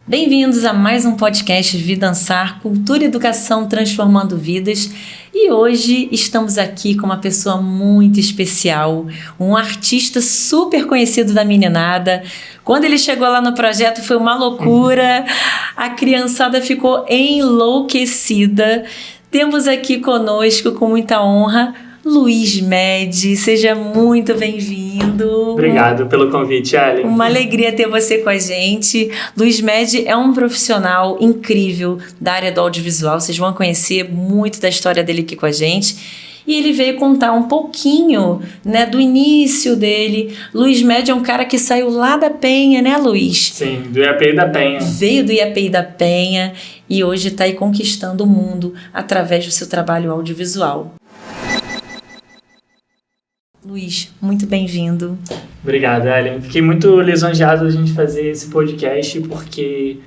Bem-vindos a mais um podcast Vidansar, Cultura e Educação Transformando Vidas. E hoje estamos aqui com uma pessoa muito especial, um artista super conhecido da meninada. Quando ele chegou lá no projeto foi uma loucura, a criançada ficou enlouquecida. Temos aqui conosco, com muita honra, Luiz Medi. Seja muito bem-vindo. Obrigado pelo convite, Ellen. Uma alegria ter você com a gente. Luiz Medi é um profissional incrível da área do audiovisual. Vocês vão conhecer muito da história dele aqui com a gente. E ele veio contar um pouquinho, né, do início dele. Luiz Medi é um cara que saiu lá da Penha, né, Luiz? Sim, do IAPI da Penha. Veio do IAPI da Penha e hoje está aí conquistando o mundo através do seu trabalho audiovisual. Luiz, muito bem-vindo. Obrigado, Ellen. Fiquei muito lisonjeado de a gente fazer esse podcast porque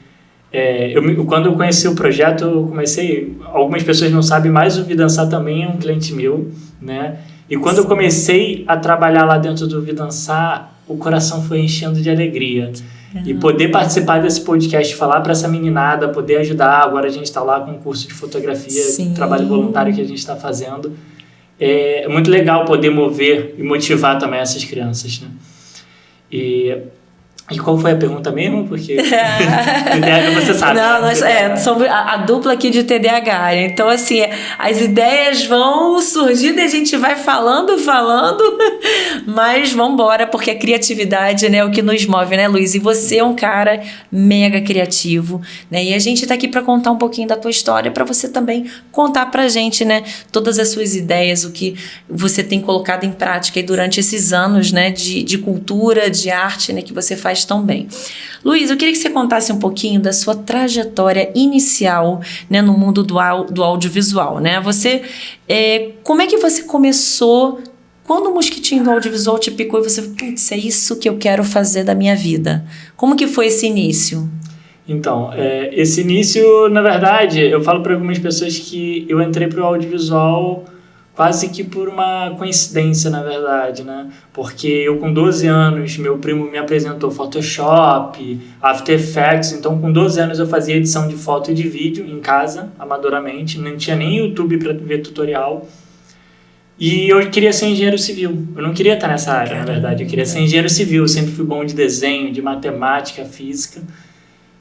quando eu conheci o projeto, eu comecei... Algumas pessoas não sabem, mas o Vidansar também é um cliente meu, né? E quando eu comecei a trabalhar lá dentro do Vidansar, o coração foi enchendo de alegria. E poder participar desse podcast, falar para essa meninada, poder ajudar. Agora a gente está lá com um curso de fotografia, trabalho voluntário que a gente está fazendo. É muito legal poder mover e motivar também essas crianças, né? E qual foi a pergunta mesmo? Porque TDAH você sabe. Não, nós somos a dupla aqui de TDAH. Então, assim, as ideias vão surgindo e a gente vai falando, mas vamos embora, porque a criatividade, né, é o que nos move, né, Luiz? E você é um cara mega criativo, né? E a gente tá aqui para contar um pouquinho da tua história, para você também contar pra gente, né, todas as suas ideias, o que você tem colocado em prática aí durante esses anos, né, de cultura, de arte, né, que você faz tão bem. Luiz, eu queria que você contasse um pouquinho da sua trajetória inicial, né, no mundo do audiovisual, né? Você, como é que você começou? Quando o mosquitinho do audiovisual te picou e você, putz, é isso que eu quero fazer da minha vida. Como que foi esse início? Então, esse início, na verdade, eu falo para algumas pessoas que eu entrei para o audiovisual quase que por uma coincidência, na verdade, né? Porque eu com 12 anos, meu primo me apresentou Photoshop, After Effects, então com 12 anos eu fazia edição de foto e de vídeo em casa, amadoramente, não tinha nem YouTube para ver tutorial. E eu queria ser engenheiro civil, eu não queria estar nessa área, na verdade, eu queria ser engenheiro civil, eu sempre fui bom de desenho, de matemática, física.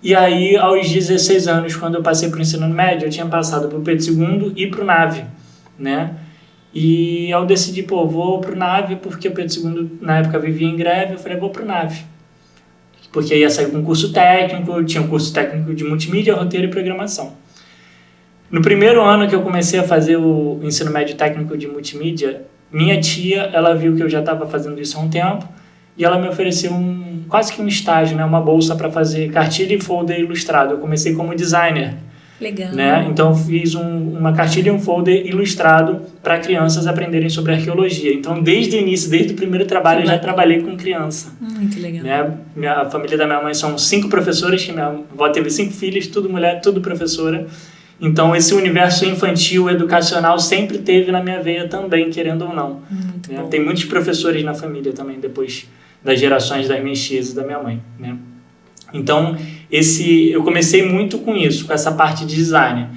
E aí, aos 16 anos, quando eu passei para o ensino médio, eu tinha passado para o Pedro II e para o NAVE, né? E eu decidi, vou pro NAVE, porque o Pedro II, na época, vivia em greve. Eu falei, vou pro NAVE. Porque ia sair com um curso técnico, tinha um curso técnico de multimídia, roteiro e programação. No primeiro ano que eu comecei a fazer o ensino médio técnico de multimídia, minha tia, ela viu que eu já estava fazendo isso há um tempo, e ela me ofereceu quase que um estágio, né, uma bolsa para fazer cartilha e folder ilustrado. Eu comecei como designer. Legal. Né? Então, fiz uma cartilha e um folder ilustrado para crianças aprenderem sobre arqueologia. Então, desde o início, desde o primeiro trabalho, eu já trabalhei com criança. Muito legal. Né? A família da minha mãe são 5 professoras, que minha avó teve 5 filhos, tudo mulher, tudo professora. Então, esse universo infantil, educacional, sempre teve na minha veia também, querendo ou não. Né? Tem muitos professores na família também, depois das gerações das minhas tias e da minha mãe, né? Então, eu comecei muito com isso, com essa parte de design.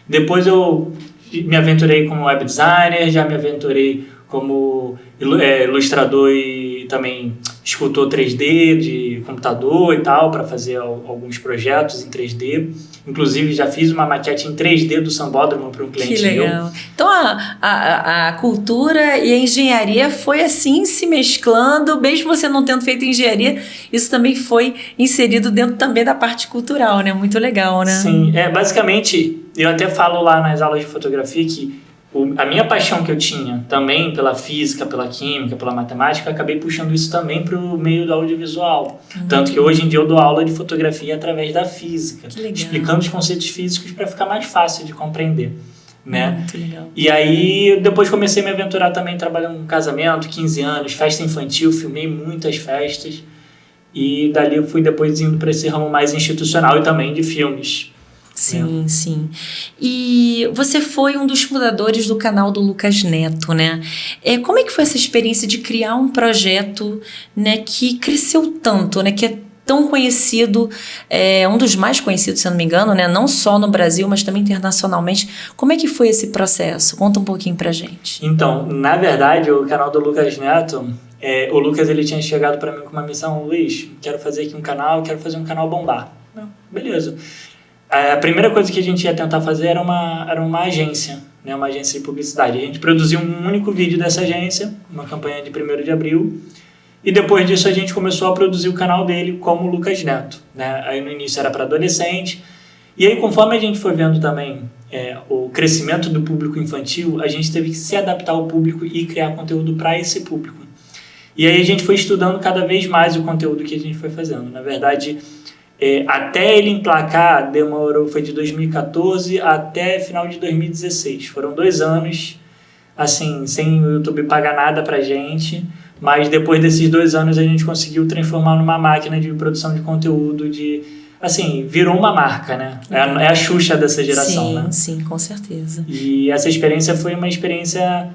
Depois eu me aventurei como web designer, já me aventurei como ilustrador e também escultor 3D de computador e tal, para fazer alguns projetos em 3D. Inclusive, já fiz uma maquete em 3D do Sambódromo para um cliente meu. Que legal. Então, a cultura e a engenharia foi assim, se mesclando, mesmo você não tendo feito engenharia, isso também foi inserido dentro também da parte cultural, né? Muito legal, né? Sim, basicamente, eu até falo lá nas aulas de fotografia que a minha paixão que eu tinha também pela física, pela química, pela matemática, acabei puxando isso também para o meio do audiovisual. Tanto que hoje em dia eu dou aula de fotografia através da física, explicando os conceitos físicos para ficar mais fácil de compreender. Né? Muito legal. E aí depois comecei a me aventurar também trabalhando com casamento, 15 anos, festa infantil, filmei muitas festas. E dali eu fui depois indo para esse ramo mais institucional e também de filmes. Sim, sim. E você foi um dos fundadores do canal do Lucas Neto, né? Como é que foi essa experiência de criar um projeto, né, que cresceu tanto, né, que é tão conhecido, um dos mais conhecidos, se eu não me engano, né? Não só no Brasil, mas também internacionalmente. Como é que foi esse processo? Conta um pouquinho pra gente. Então, na verdade, o canal do Lucas Neto, o Lucas ele tinha chegado para mim com uma missão: Luiz, quero fazer aqui um canal, quero fazer um canal bombar. Beleza. A primeira coisa que a gente ia tentar fazer era uma agência, né? Uma agência de publicidade. A gente produziu um único vídeo dessa agência, uma campanha de 1º de abril, e depois disso a gente começou a produzir o canal dele como Lucas Neto, né? Aí no início era para adolescente, e aí conforme a gente foi vendo também o crescimento do público infantil, a gente teve que se adaptar ao público e criar conteúdo para esse público. E aí a gente foi estudando cada vez mais o conteúdo que a gente foi fazendo. Na verdade, até ele emplacar, foi de 2014 até final de 2016. Foram 2 anos, assim, sem o YouTube pagar nada pra gente, mas depois desses 2 anos a gente conseguiu transformar numa máquina de produção de conteúdo, assim, virou uma marca, né? É a Xuxa dessa geração, sim, né? Sim, com certeza. E essa experiência foi uma experiência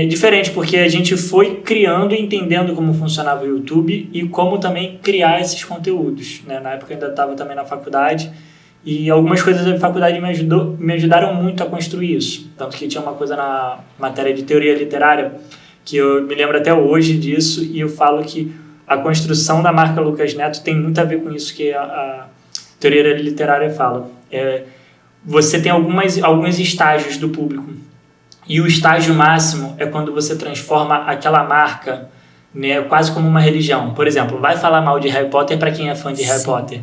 diferente, porque a gente foi criando e entendendo como funcionava o YouTube e como também criar esses conteúdos, né? Na época eu ainda estava também na faculdade e algumas coisas da faculdade me ajudaram muito a construir isso. Tanto que tinha uma coisa na matéria de teoria literária que eu me lembro até hoje disso, e eu falo que a construção da marca Lucas Neto tem muito a ver com isso que a teoria literária fala. Você tem alguns estágios do público. E o estágio máximo é quando você transforma aquela marca, né, quase como uma religião. Por exemplo, vai falar mal de Harry Potter para quem é fã de Harry Potter.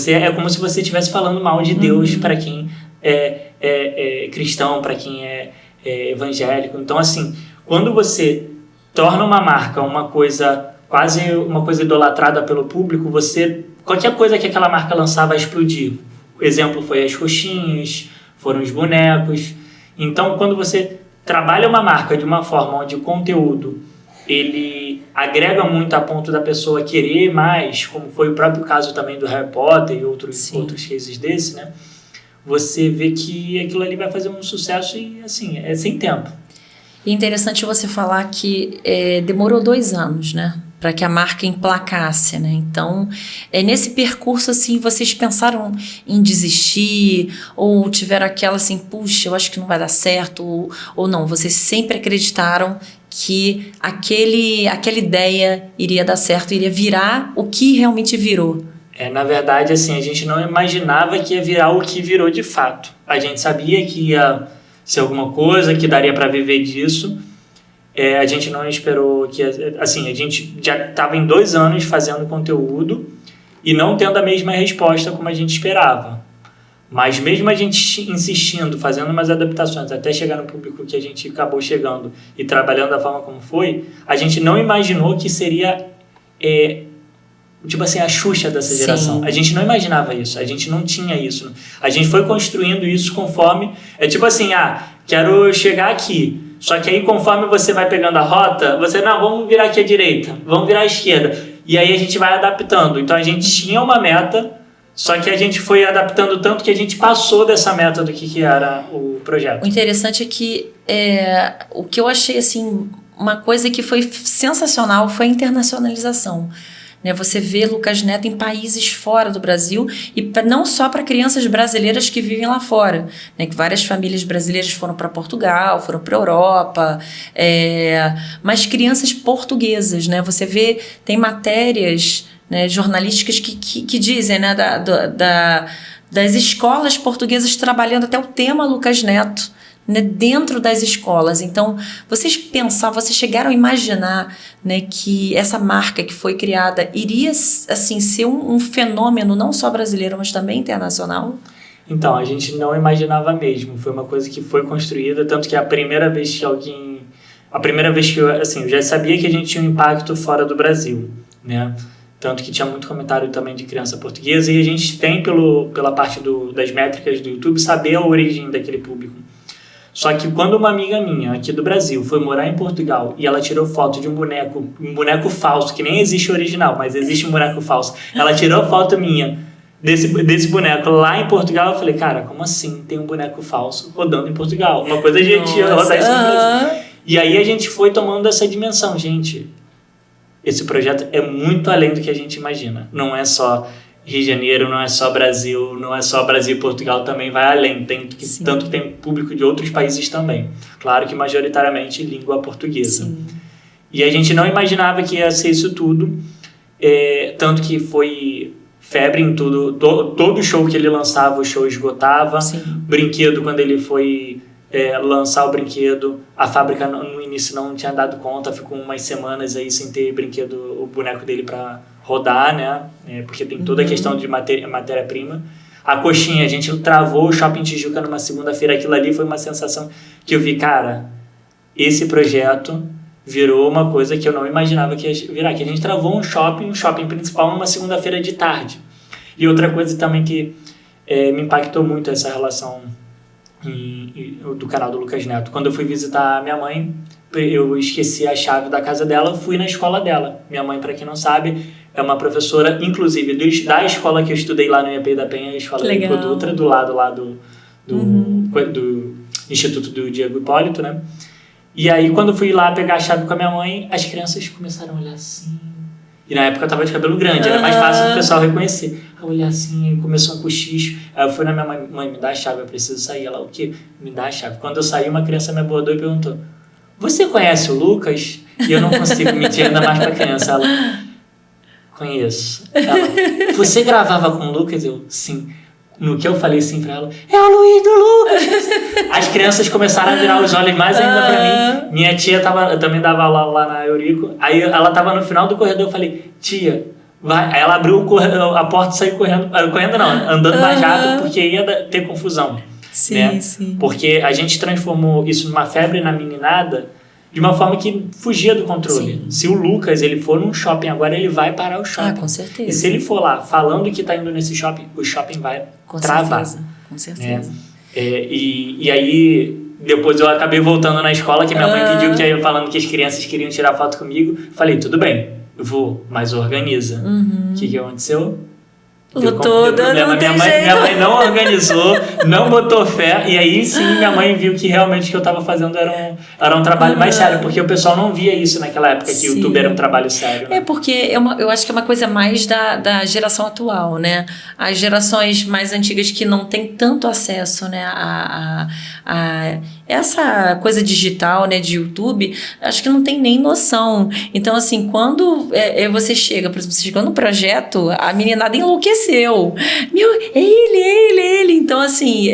É como se você estivesse falando mal de Deus para quem é cristão, para quem é evangélico. Então, assim, quando você torna uma marca quase uma coisa idolatrada pelo público, qualquer coisa que aquela marca lançar vai explodir. O exemplo foi as coxinhas, foram os bonecos. Então, quando você trabalha uma marca de uma forma onde o conteúdo ele agrega muito a ponto da pessoa querer mais, como foi o próprio caso também do Harry Potter e outros cases desse, né? Você vê que aquilo ali vai fazer um sucesso e, assim, é sem tempo. E é interessante você falar que demorou 2 anos, né? Para que a marca emplacasse, né? Então, nesse percurso, assim, vocês pensaram em desistir ou tiveram aquela assim, puxa, eu acho que não vai dar certo, ou não, vocês sempre acreditaram que aquela ideia iria dar certo, iria virar o que realmente virou? Na verdade, assim, a gente não imaginava que ia virar o que virou de fato. A gente sabia que ia ser alguma coisa, que daria para viver disso. A gente não esperou que... Assim, a gente já estava em 2 anos fazendo conteúdo e não tendo a mesma resposta como a gente esperava. Mas mesmo a gente insistindo, fazendo umas adaptações até chegar no público que a gente acabou chegando e trabalhando da forma como foi, a gente não imaginou que seria... tipo assim, a Xuxa dessa geração. A gente não imaginava isso, a gente não tinha isso. A gente foi construindo isso conforme... tipo assim, quero chegar aqui. Só que aí, conforme você vai pegando a rota, vamos virar aqui à direita, vamos virar à esquerda. E aí a gente vai adaptando. Então a gente tinha uma meta, só que a gente foi adaptando tanto que a gente passou dessa meta do que era o projeto. O interessante é que o que eu achei, assim, uma coisa que foi sensacional foi a internacionalização. Você vê Lucas Neto em países fora do Brasil e não só para crianças brasileiras que vivem lá fora, né? Que várias famílias brasileiras foram para Portugal, foram para Europa, mas crianças portuguesas, né? Você vê, tem matérias, né, jornalísticas que dizem, né, das escolas portuguesas trabalhando até o tema Lucas Neto, né, dentro das escolas. Então, vocês chegaram a imaginar, né, que essa marca que foi criada iria, assim, ser um fenômeno não só brasileiro, mas também internacional? Então, a gente não imaginava mesmo. Foi uma coisa que foi construída, tanto que a primeira vez que eu já sabia que a gente tinha um impacto fora do Brasil, né? Tanto que tinha muito comentário também de criança portuguesa, e a gente tem, pela parte das métricas do YouTube, saber a origem daquele público. Só que quando uma amiga minha aqui do Brasil foi morar em Portugal e ela tirou foto de um boneco falso, que nem existe original, mas existe um boneco falso, ela tirou foto minha desse boneco lá em Portugal, eu falei, cara, como assim tem um boneco falso rodando em Portugal? Uma coisa a gente rodar isso no Brasil. E aí a gente foi tomando essa dimensão, gente. esse projeto é muito além do que a gente imagina. Não é só Rio de Janeiro, não é só Brasil, não é só Brasil e Portugal, também vai além. Tanto que tem público de outros países também. Claro que majoritariamente língua portuguesa. Sim. E a gente não imaginava que ia ser isso tudo. Tanto que foi febre em tudo. Todo show que ele lançava, o show esgotava. Sim. Brinquedo, quando ele foi lançar o brinquedo, a fábrica no início não tinha dado conta, ficou umas semanas aí sem ter brinquedo, o boneco dele para rodar, né? Porque tem toda a questão de matéria-prima. A coxinha, a gente travou o Shopping Tijuca numa segunda-feira, aquilo ali foi uma sensação que eu vi, cara, esse projeto virou uma coisa que eu não imaginava que ia virar, que a gente travou um shopping principal numa segunda-feira de tarde. E outra coisa também que me impactou muito essa relação do canal do Lucas Neto. Quando eu fui visitar a minha mãe, eu esqueci a chave da casa dela, fui na escola dela. Minha mãe, para quem não sabe, é uma professora, inclusive, da escola que eu estudei lá no IAP da Penha, a escola do Dutra, do lado lá do Instituto do Diego Hipólito, né? E aí, quando eu fui lá pegar a chave com a minha mãe, as crianças começaram a olhar assim. E na época eu tava de cabelo grande, era mais fácil do pessoal reconhecer. A olhar assim, começou um cochicho. Aí eu fui na minha mãe, mãe, me dá a chave, eu preciso sair. Ela, o quê? Me dá a chave. Quando eu saí, uma criança me abordou e perguntou, você conhece o Lucas? E eu não consigo mentir ainda mais pra criança. Ela, conheço. Ela, você gravava com o Lucas? Eu, sim. No que eu falei assim pra ela, é o Luiz do Lucas. As crianças começaram a virar os olhos mais ainda pra mim. Minha tia também dava aula lá na Eurico. Aí ela tava no final do corredor, eu falei, tia, vai. Aí ela abriu a porta e saiu correndo. Correndo não, andando mais rápido, porque ia ter confusão. Sim, né? sim. Porque a gente transformou isso numa febre na meninada de uma forma que fugia do controle. Sim. Se o Lucas ele for num shopping agora, ele vai parar o shopping. Com certeza. E se ele for lá falando que está indo nesse shopping, o shopping vai travar. Com certeza. E aí, depois eu acabei voltando na escola, que minha mãe pediu, que aí falando que as crianças queriam tirar foto comigo. Falei, tudo bem, eu vou, mas organiza. O que aconteceu? Deu problema. Minha mãe não organizou, não botou fé, e aí sim minha mãe viu que realmente o que eu estava fazendo era um trabalho mais sério, porque o pessoal não via isso naquela época, que o YouTube era um trabalho sério. Né? Porque eu acho que é uma coisa mais da geração atual, né? As gerações mais antigas que não têm tanto acesso, né, a essa coisa digital, né, de YouTube, acho que não tem nem noção. Então, assim, quando você chega, por exemplo, você chegou no projeto, a meninada enlouqueceu. Meu, ele. Então, assim,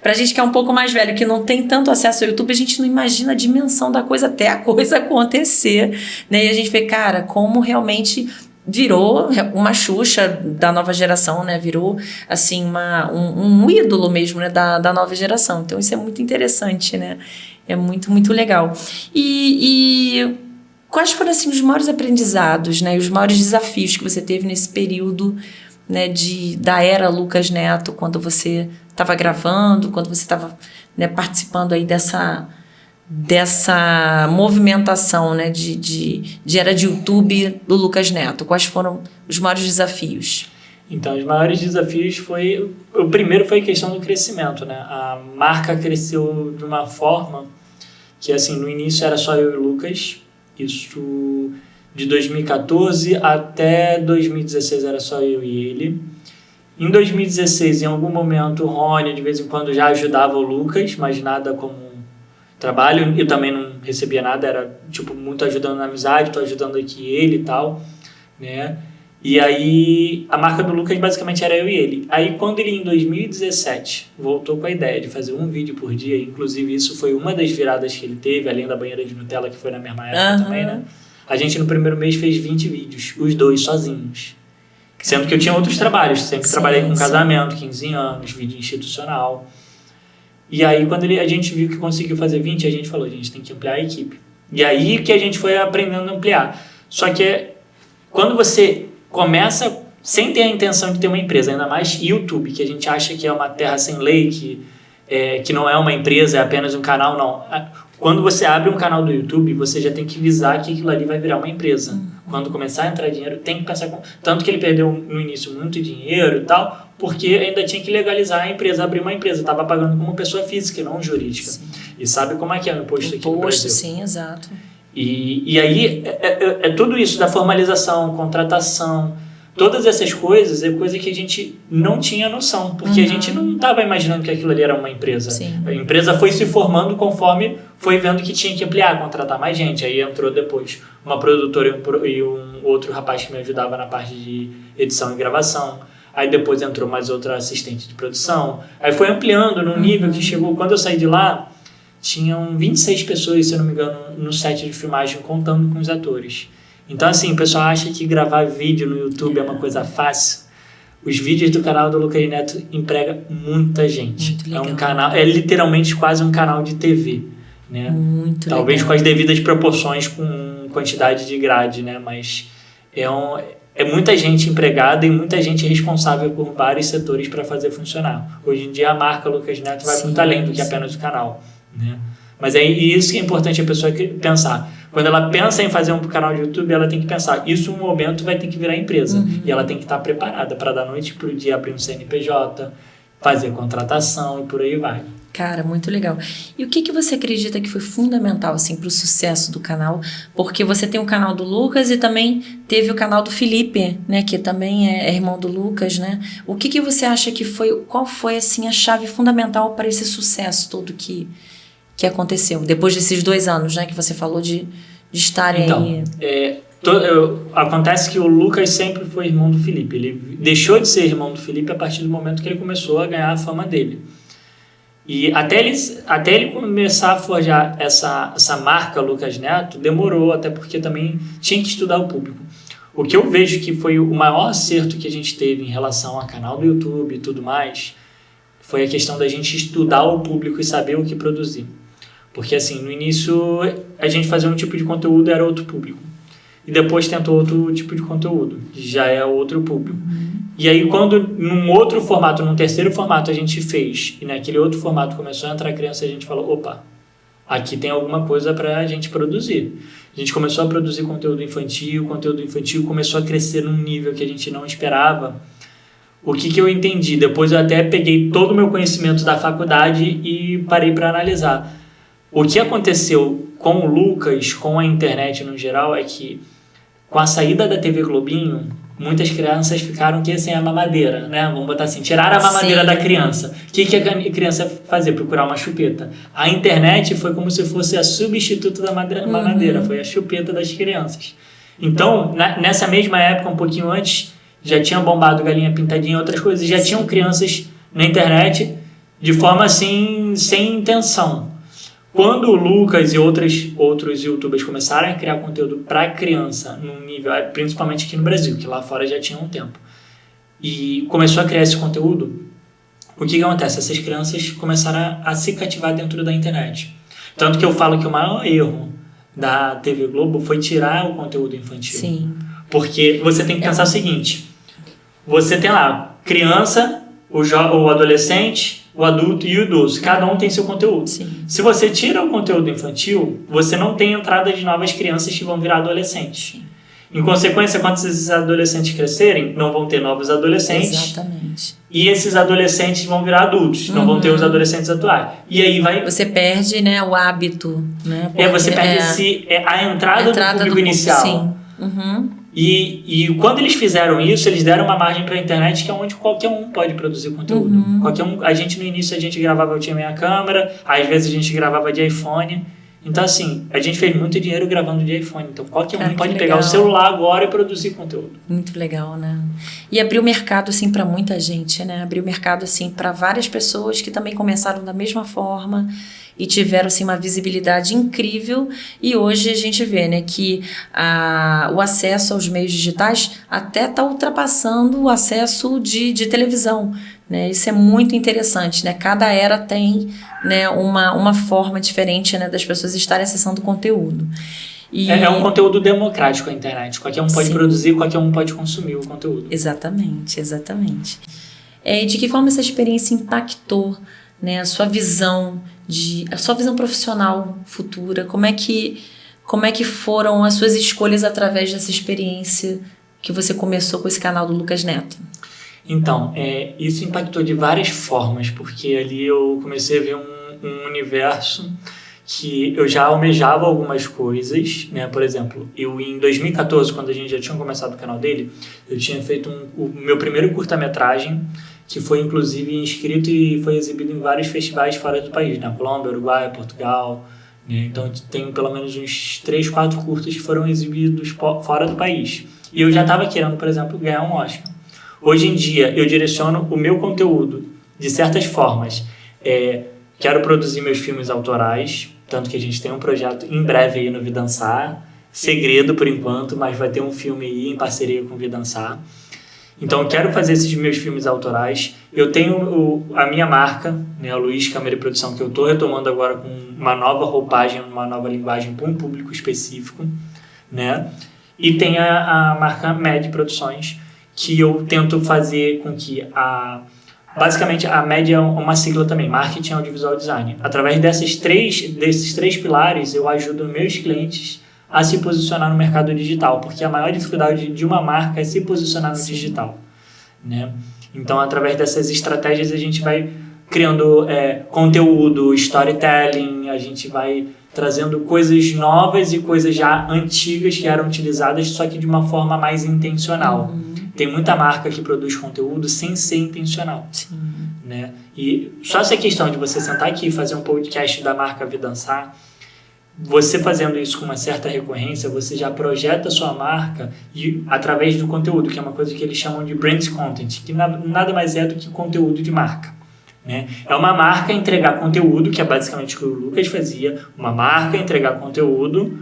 pra gente que é um pouco mais velho, que não tem tanto acesso ao YouTube, a gente não imagina a dimensão da coisa até a coisa acontecer, né? E a gente vê, cara, como realmente virou uma Xuxa da nova geração, né? Virou, assim, um ídolo mesmo, né? Da nova geração. Então, isso é muito interessante, né? É muito, muito legal. E quais foram, assim, os maiores aprendizados, né? Os maiores desafios que você teve nesse período, né? Da era Lucas Neto, quando você estava gravando, quando você estava, né, participando aí dessa movimentação, né, de era de YouTube do Lucas Neto? Quais foram os maiores desafios? Então, os maiores desafios o primeiro foi a questão do crescimento, né? A marca cresceu de uma forma que, assim, no início era só eu e o Lucas, isso de 2014 até 2016 era só eu e ele. Em 2016, em algum momento, o Rony, de vez em quando, já ajudava o Lucas, mas nada como trabalho. Eu também não recebia nada, era tipo muito ajudando na amizade, tô ajudando aqui ele e tal, né? E aí a marca do Lucas basicamente era eu e ele. Aí quando ele em 2017 voltou com a ideia de fazer um vídeo por dia, inclusive isso foi uma das viradas que ele teve, além da banheira de Nutella, que foi na mesma época também, né? A gente no primeiro mês fez 20 vídeos, os dois sozinhos. Sendo que eu tinha outros trabalhos, sempre trabalhei com casamento, 15 anos, vídeo institucional. E aí, quando a gente viu que conseguiu fazer 20, a gente falou, a gente tem que ampliar a equipe. E aí que a gente foi aprendendo a ampliar. Só que quando você começa sem ter a intenção de ter uma empresa, ainda mais YouTube, que a gente acha que é uma terra sem lei, que não é uma empresa, é apenas um canal, não. Quando você abre um canal do YouTube, você já tem que visar que aquilo ali vai virar uma empresa. Quando começar a entrar dinheiro, tem que pensar... Tanto que ele perdeu no início muito dinheiro e tal, porque ainda tinha que legalizar a empresa, abrir uma empresa. Estava pagando como pessoa física, não jurídica. Sim. E sabe como é que é o imposto aqui no Brasil? Sim, exato. E aí é tudo isso da formalização, contratação, todas essas coisas é coisa que a gente não tinha noção, porque a gente não estava imaginando que aquilo ali era uma empresa. Sim. A empresa foi se formando conforme foi vendo que tinha que ampliar, contratar mais gente. Aí entrou depois uma produtora e um outro rapaz que me ajudava na parte de edição e gravação. Aí depois entrou mais outra assistente de produção. Aí foi ampliando num nível que chegou... Quando eu saí de lá, tinham 26 pessoas, se eu não me engano, no set de filmagem, contando com os atores. Então, assim, o pessoal acha que gravar vídeo no YouTube é uma coisa fácil. Os vídeos do canal do Lucas Neto empregam muita gente. Muito legal. É um canal, é literalmente quase um canal de TV, né? Muito Talvez legal. com as devidas proporções, com quantidade de grade, né? Mas é muita gente empregada e muita gente responsável por vários setores para fazer funcionar. Hoje em dia a marca Lucas Neto vai muito além do que apenas o canal, né? Mas é isso que é importante a pessoa pensar. Quando ela pensa em fazer um canal de YouTube, ela tem que pensar, isso um momento vai ter que virar empresa. E ela tem que estar preparada para da noite para o dia abrir um CNPJ, fazer contratação e por aí vai. Cara, muito legal. E o que você acredita que foi fundamental assim, para o sucesso do canal? Porque você tem o canal do Lucas e também teve o canal do Felipe, né? Que também é irmão do Lucas, né? O que você acha que foi... Qual foi assim, a chave fundamental para esse sucesso todo que aconteceu? Depois desses 2 anos, né? Que você falou de estarem aí... Acontece que o Lucas sempre foi irmão do Felipe. Ele deixou de ser irmão do Felipe a partir do momento que ele começou a ganhar a fama dele. E até ele começar a forjar essa marca Lucas Neto, demorou, até porque também tinha que estudar o público. O que eu vejo que foi o maior acerto que a gente teve em relação ao canal do YouTube e tudo mais, foi a questão da gente estudar o público e saber o que produzir. Porque assim, no início a gente fazia um tipo de conteúdo, era outro público. E depois tentou outro tipo de conteúdo, que já é outro público. E aí quando num outro formato, num terceiro formato a gente fez, e naquele outro formato começou a entrar criança, a gente falou, opa, aqui tem alguma coisa para a gente produzir. A gente começou a produzir conteúdo infantil começou a crescer num nível que a gente não esperava. O que eu entendi? Depois eu até peguei todo o meu conhecimento da faculdade e parei para analisar. O que aconteceu com o Lucas, com a internet no geral, é que com a saída da TV Globinho, muitas crianças ficaram sem a mamadeira, né? Vamos botar assim, tiraram a mamadeira da criança. O que a criança fazia? Procurar uma chupeta. A internet foi como se fosse a substituta da mamadeira, foi a chupeta das crianças. Então, nessa mesma época, um pouquinho antes, já tinha bombado Galinha Pintadinha e outras coisas, já tinham crianças na internet de forma assim, sem intenção. Quando o Lucas e outros youtubers começaram a criar conteúdo para criança, num nível, principalmente aqui no Brasil, que lá fora já tinha um tempo, e começou a criar esse conteúdo, o que acontece? Essas crianças começaram a se cativar dentro da internet. Tanto que eu falo que o maior erro da TV Globo foi tirar o conteúdo infantil. Sim. Porque você tem que pensar o seguinte, você tem lá criança, o adolescente, o adulto e o idoso. Cada um tem seu conteúdo. Sim. Se você tira o conteúdo infantil, você não tem entrada de novas crianças que vão virar adolescentes. Sim. Em consequência, quando esses adolescentes crescerem, não vão ter novos adolescentes. Exatamente. E esses adolescentes vão virar adultos. Não vão ter os adolescentes atuais. E aí vai... Você perde, né, o hábito. Né? Você perde a entrada do público inicial. Sim. Uhum. E quando eles fizeram isso, eles deram uma margem para a internet que é onde qualquer um pode produzir conteúdo. A gente no início eu tinha minha câmera, às vezes a gente gravava de iPhone. Então assim, a gente fez muito dinheiro gravando de iPhone. Então qualquer um pode pegar o celular agora e produzir conteúdo. Muito legal, né? E abriu mercado assim para muita gente, né? Abriu mercado assim para várias pessoas que também começaram da mesma forma e tiveram assim uma visibilidade incrível, e hoje a gente vê, né, que o acesso aos meios digitais até está ultrapassando o acesso de televisão, né? Isso é muito interessante, né? Cada era tem, né, uma forma diferente, né, das pessoas estarem acessando o conteúdo. É um conteúdo democrático a internet, qualquer um pode produzir, qualquer um pode consumir o conteúdo. Exatamente. E de que forma essa experiência impactou, né, a sua visão profissional futura? Como é que foram as suas escolhas através dessa experiência que você começou com esse canal do Lucas Neto? Então, isso impactou de várias formas, porque ali eu comecei a ver um universo que eu já almejava algumas coisas, né? Por exemplo, eu em 2014, quando a gente já tinha começado o canal dele, eu tinha feito o meu primeiro curta-metragem, que foi inclusive inscrito e foi exibido em vários festivais fora do país, na Colômbia, Uruguai, Portugal, né? Então tenho pelo menos uns 3, 4 curtas que foram exibidos fora do país. E eu já estava querendo, por exemplo, ganhar um Oscar. Hoje em dia, eu direciono o meu conteúdo de certas formas. Quero produzir meus filmes autorais, tanto que a gente tem um projeto em breve aí no Vidansar, segredo por enquanto, mas vai ter um filme aí em parceria com o Vidansar. Então eu quero fazer esses meus filmes autorais. Eu tenho a minha marca, né, a Luiz Câmera e Produção, que eu estou retomando agora com uma nova roupagem, uma nova linguagem para um público específico, né? E tem a marca MED Produções, que eu tento fazer com que basicamente a MED é uma sigla também, Marketing Audiovisual Design. Através desses três pilares, eu ajudo meus clientes a se posicionar no mercado digital, porque a maior dificuldade de uma marca é se posicionar no digital, né? Então, através dessas estratégias, a gente vai criando conteúdo, storytelling, a gente vai trazendo coisas novas e coisas já antigas que eram utilizadas, só que de uma forma mais intencional. Tem muita marca que produz conteúdo sem ser intencional. Sim. Né? E só essa questão de você sentar aqui e fazer um podcast da marca Vidansar, você fazendo isso com uma certa recorrência, você já projeta a sua marca através do conteúdo, que é uma coisa que eles chamam de brand content, que nada mais é do que conteúdo de marca. Né? É uma marca entregar conteúdo, que é basicamente o que o Lucas fazia, uma marca entregar conteúdo,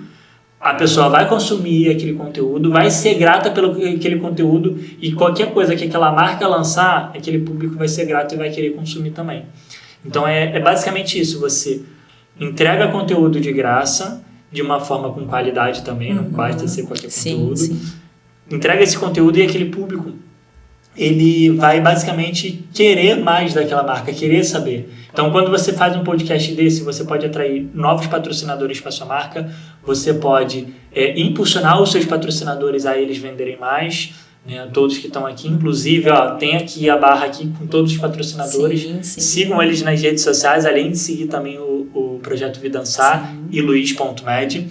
a pessoa vai consumir aquele conteúdo, vai ser grata pelo aquele conteúdo e qualquer coisa que aquela marca lançar, aquele público vai ser grato e vai querer consumir também. Então é basicamente isso, você entrega conteúdo de graça, de uma forma com qualidade também, não basta ser qualquer conteúdo. Sim. Entrega esse conteúdo e aquele público, ele vai basicamente querer mais daquela marca, querer saber. Então, quando você faz um podcast desse, você pode atrair novos patrocinadores para sua marca, você pode impulsionar os seus patrocinadores a eles venderem mais, né? Todos que estão aqui, inclusive, tem aqui a barra aqui com todos os patrocinadores. Sim. Sigam eles nas redes sociais, além de seguir também o Projeto Vidansar e Luiz.med.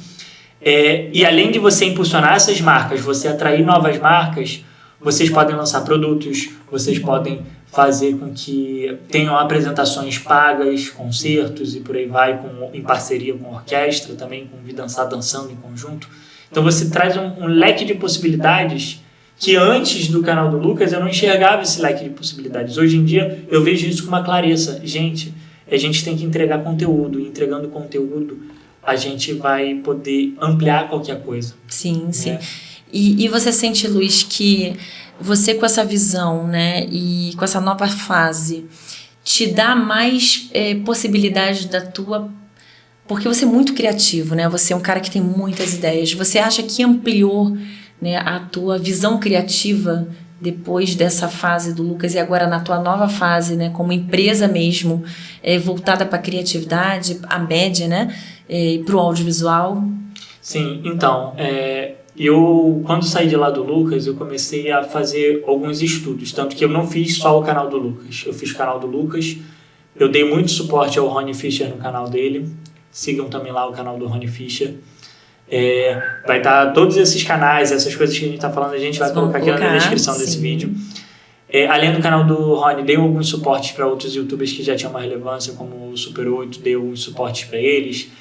E além de você impulsionar essas marcas, você atrair novas marcas, vocês podem lançar produtos, vocês podem fazer com que tenham apresentações pagas, concertos e por aí vai, em parceria com orquestra, também com Vidansar dançando em conjunto. Então você traz um leque de possibilidades que antes do canal do Lucas eu não enxergava esse leque de possibilidades. Hoje em dia eu vejo isso com uma clareza. Gente, a gente tem que entregar conteúdo, e entregando conteúdo a gente vai poder ampliar qualquer coisa. Sim, né? Sim. E você sente, Luiz, que você com essa visão, né, e com essa nova fase, te dá mais possibilidades da tua... Porque você é muito criativo, né? Você é um cara que tem muitas ideias. Você acha que ampliou, né, a tua visão criativa depois dessa fase do Lucas e agora na tua nova fase, né, como empresa mesmo, voltada para a criatividade, a média, né, e para o audiovisual? Sim, então... Eu, quando saí de lá do Lucas, eu comecei a fazer alguns estudos, tanto que eu não fiz só o canal do Lucas, eu fiz o canal do Lucas, eu dei muito suporte ao Rony Fischer no canal dele, sigam também lá o canal do Rony Fischer, vai estar todos esses canais, essas coisas que a gente está falando, a gente vai colocar aqui na descrição desse vídeo. Além do canal do Rony, dei alguns suportes para outros youtubers que já tinham uma relevância, como o Super 8, dei alguns suportes para eles.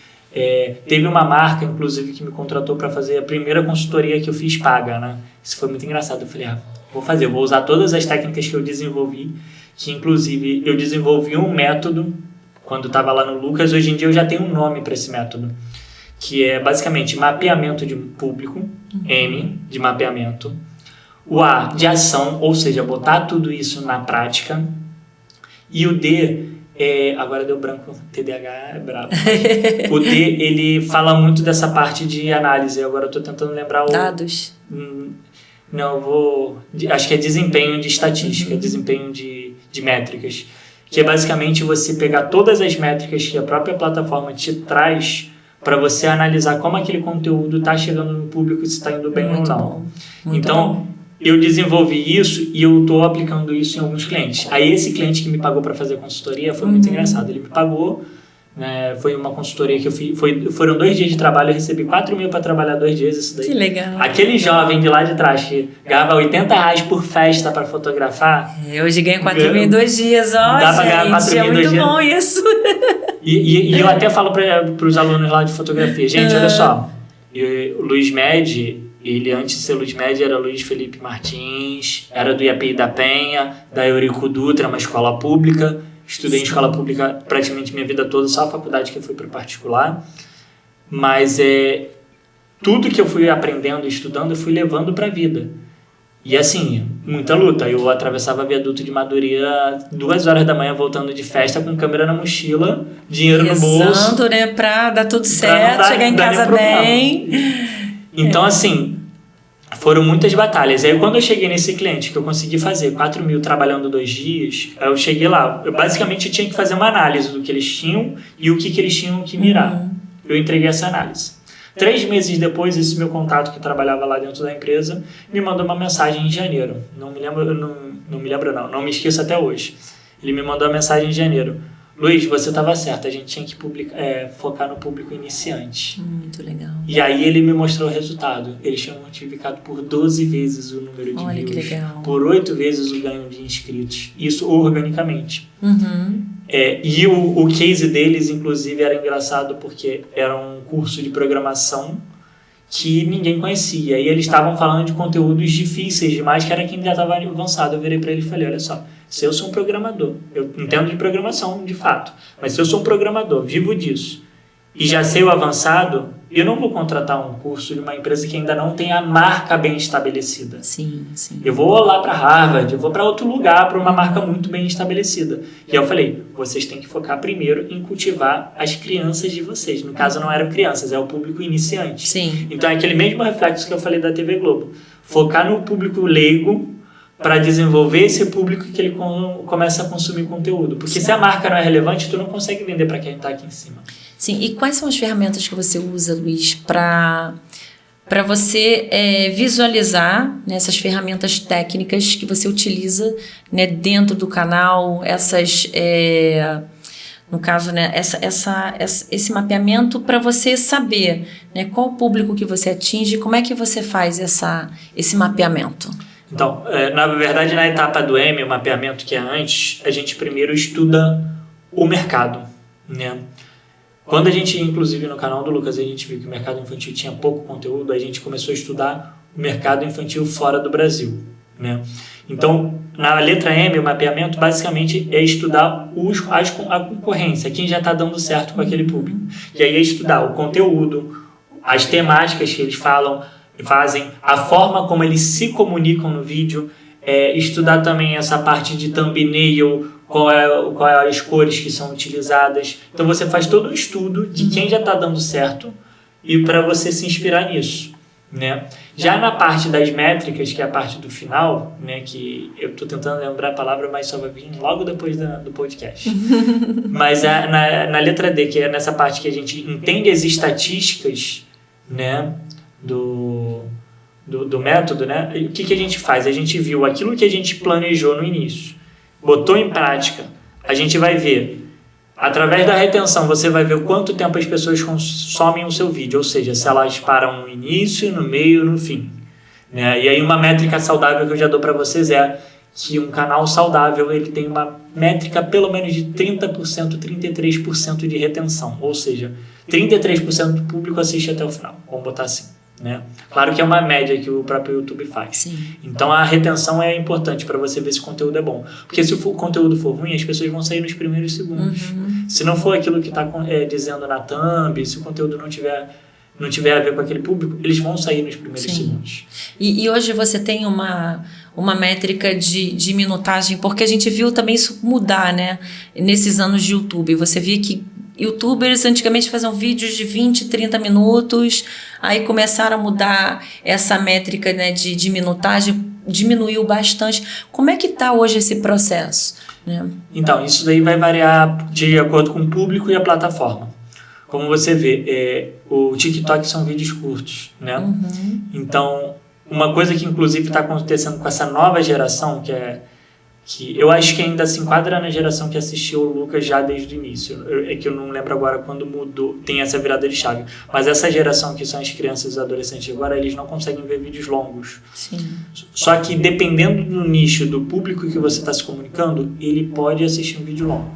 Teve uma marca, inclusive, que me contratou para fazer a primeira consultoria que eu fiz paga, né? Isso foi muito engraçado. Eu falei, vou usar todas as técnicas que eu desenvolvi, que inclusive eu desenvolvi um método quando estava lá no Lucas. Hoje em dia eu já tenho um nome para esse método, que é basicamente mapeamento de público, M de mapeamento, o A de ação, ou seja, botar tudo isso na prática, e o D... agora deu branco, TDAH é brabo. O D, ele fala muito dessa parte de análise. Agora eu estou tentando lembrar o... Dados. Não, acho que é desempenho de estatística, desempenho de métricas. Que é basicamente você pegar todas as métricas que a própria plataforma te traz para você analisar como aquele conteúdo está chegando no público, se está indo bem muito ou não. Então... bom. Eu desenvolvi isso e eu estou aplicando isso em alguns clientes. Aí esse cliente que me pagou para fazer a consultoria foi muito engraçado. Ele me pagou, né? Foi uma consultoria que eu fiz, foram 2 dias de trabalho, eu recebi 4 mil para trabalhar 2 dias, isso daí. Que legal. Aquele jovem de lá de trás que ganhava R$80 por festa para fotografar. Hoje ganha 4 mil em 2 dias, ó, dá pra ganhar 4 mil em 2 dias. É muito bom isso. E eu até falo para os alunos lá de fotografia, gente, olha só, o Luiz Med, ele antes de ser Luiz Med era Luiz Felipe Martins, era do IAPI da Penha, da Eurico Dutra, uma escola pública. Estudei em escola pública praticamente minha vida toda, só a faculdade que eu fui para particular. Mas tudo que eu fui aprendendo e estudando, eu fui levando para a vida. E assim, muita luta. Eu atravessava viaduto de Madureira 2 horas da manhã voltando de festa com câmera na mochila, dinheiro no bolso. Rezando, né, pra dar tudo certo, chegar em casa bem. Então, assim, foram muitas batalhas. Aí, quando eu cheguei nesse cliente, que eu consegui fazer 4 mil trabalhando 2 dias, eu cheguei lá. Eu basicamente tinha que fazer uma análise do que eles tinham e o que eles tinham que mirar. Eu entreguei essa análise. 3 meses depois, esse meu contato que trabalhava lá dentro da empresa me mandou uma mensagem em janeiro. Não me esqueço até hoje. Ele me mandou uma mensagem em janeiro. Luiz, você estava certo, a gente tinha que focar no público iniciante. Muito legal. E aí ele me mostrou o resultado. Eles tinham multiplicado por 12 vezes o número de views. Olha que legal. Por 8 vezes o ganho de inscritos. Isso organicamente. Uhum. E o case deles, inclusive, era engraçado porque era um curso de programação que ninguém conhecia. E eles estavam falando de conteúdos difíceis demais, que era quem já estava avançado. Eu virei para ele e falei, olha só, se eu sou um programador, eu entendo de programação de fato, mas se eu sou um programador, vivo disso, e já sei o avançado, eu não vou contratar um curso de uma empresa que ainda não tem a marca bem estabelecida. Sim, sim. Eu vou lá para Harvard, eu vou para outro lugar, para uma marca muito bem estabelecida. E eu falei, vocês têm que focar primeiro em cultivar as crianças de vocês. No caso, não eram crianças, é o público iniciante. Sim. Então, é aquele mesmo reflexo que eu falei da TV Globo. Focar no público leigo para desenvolver esse público que ele começa a consumir conteúdo. Porque se a marca não é relevante, tu não consegue vender para quem está aqui em cima. Sim, e quais são as ferramentas que você usa, Luiz, para você visualizar, né, essas ferramentas técnicas que você utiliza, né, dentro do canal, no caso, né, esse mapeamento para você saber, né, qual o público que você atinge, como é que você faz esse mapeamento? Então, na verdade, na etapa do M, o mapeamento que é antes, a gente primeiro estuda o mercado, né? Quando a gente, inclusive no canal do Lucas, a gente viu que o mercado infantil tinha pouco conteúdo, a gente começou a estudar o mercado infantil fora do Brasil, né? Então, na letra M, o mapeamento basicamente é estudar a concorrência, quem já está dando certo com aquele público. E aí é estudar o conteúdo, as temáticas que eles fazem, a forma como eles se comunicam no vídeo, estudar também essa parte de thumbnail, qual é as cores que são utilizadas. Então você faz todo um estudo de quem já está dando certo e para você se inspirar nisso, né? Já na parte das métricas, que é a parte do final, né, que eu estou tentando lembrar a palavra, mas só vai vir logo depois do podcast. Mas na letra D, que é nessa parte que a gente entende as estatísticas, né, do método, né? O que a gente faz? A gente viu aquilo que a gente planejou no início, botou em prática, a gente vai ver, através da retenção, você vai ver o quanto tempo as pessoas consomem o seu vídeo, ou seja, se elas param no início, no meio, no fim, né? E aí uma métrica saudável que eu já dou para vocês é que um canal saudável ele tem uma métrica pelo menos de 30%, 33% de retenção, ou seja, 33% do público assiste até o final, vamos botar assim, né? Claro que é uma média que o próprio YouTube faz. Sim. Então a retenção é importante para você ver se o conteúdo é bom. Porque se o conteúdo for ruim, as pessoas vão sair nos primeiros segundos. Uhum. Se não for aquilo que está dizendo na thumb, se o conteúdo não tiver a ver com aquele público, eles vão sair nos primeiros segundos. E hoje você tem uma métrica de minutagem, porque a gente viu também isso mudar, né? Nesses anos de YouTube. Você via que YouTubers antigamente faziam vídeos de 20, 30 minutos, aí começaram a mudar essa métrica, né, de minutagem, diminuiu bastante. Como é que está hoje esse processo, né? Então, isso daí vai variar de acordo com o público e a plataforma. Como você vê, o TikTok são vídeos curtos, né? Uhum. Então, uma coisa que inclusive está acontecendo com essa nova geração, que eu acho que ainda se enquadra na geração que assistiu o Lucas já desde o início. É que eu não lembro agora quando mudou, tem essa virada de chave. Mas essa geração que são as crianças e os adolescentes agora, eles não conseguem ver vídeos longos. Sim. Só que dependendo do nicho, do público que você está se comunicando, ele pode assistir um vídeo longo.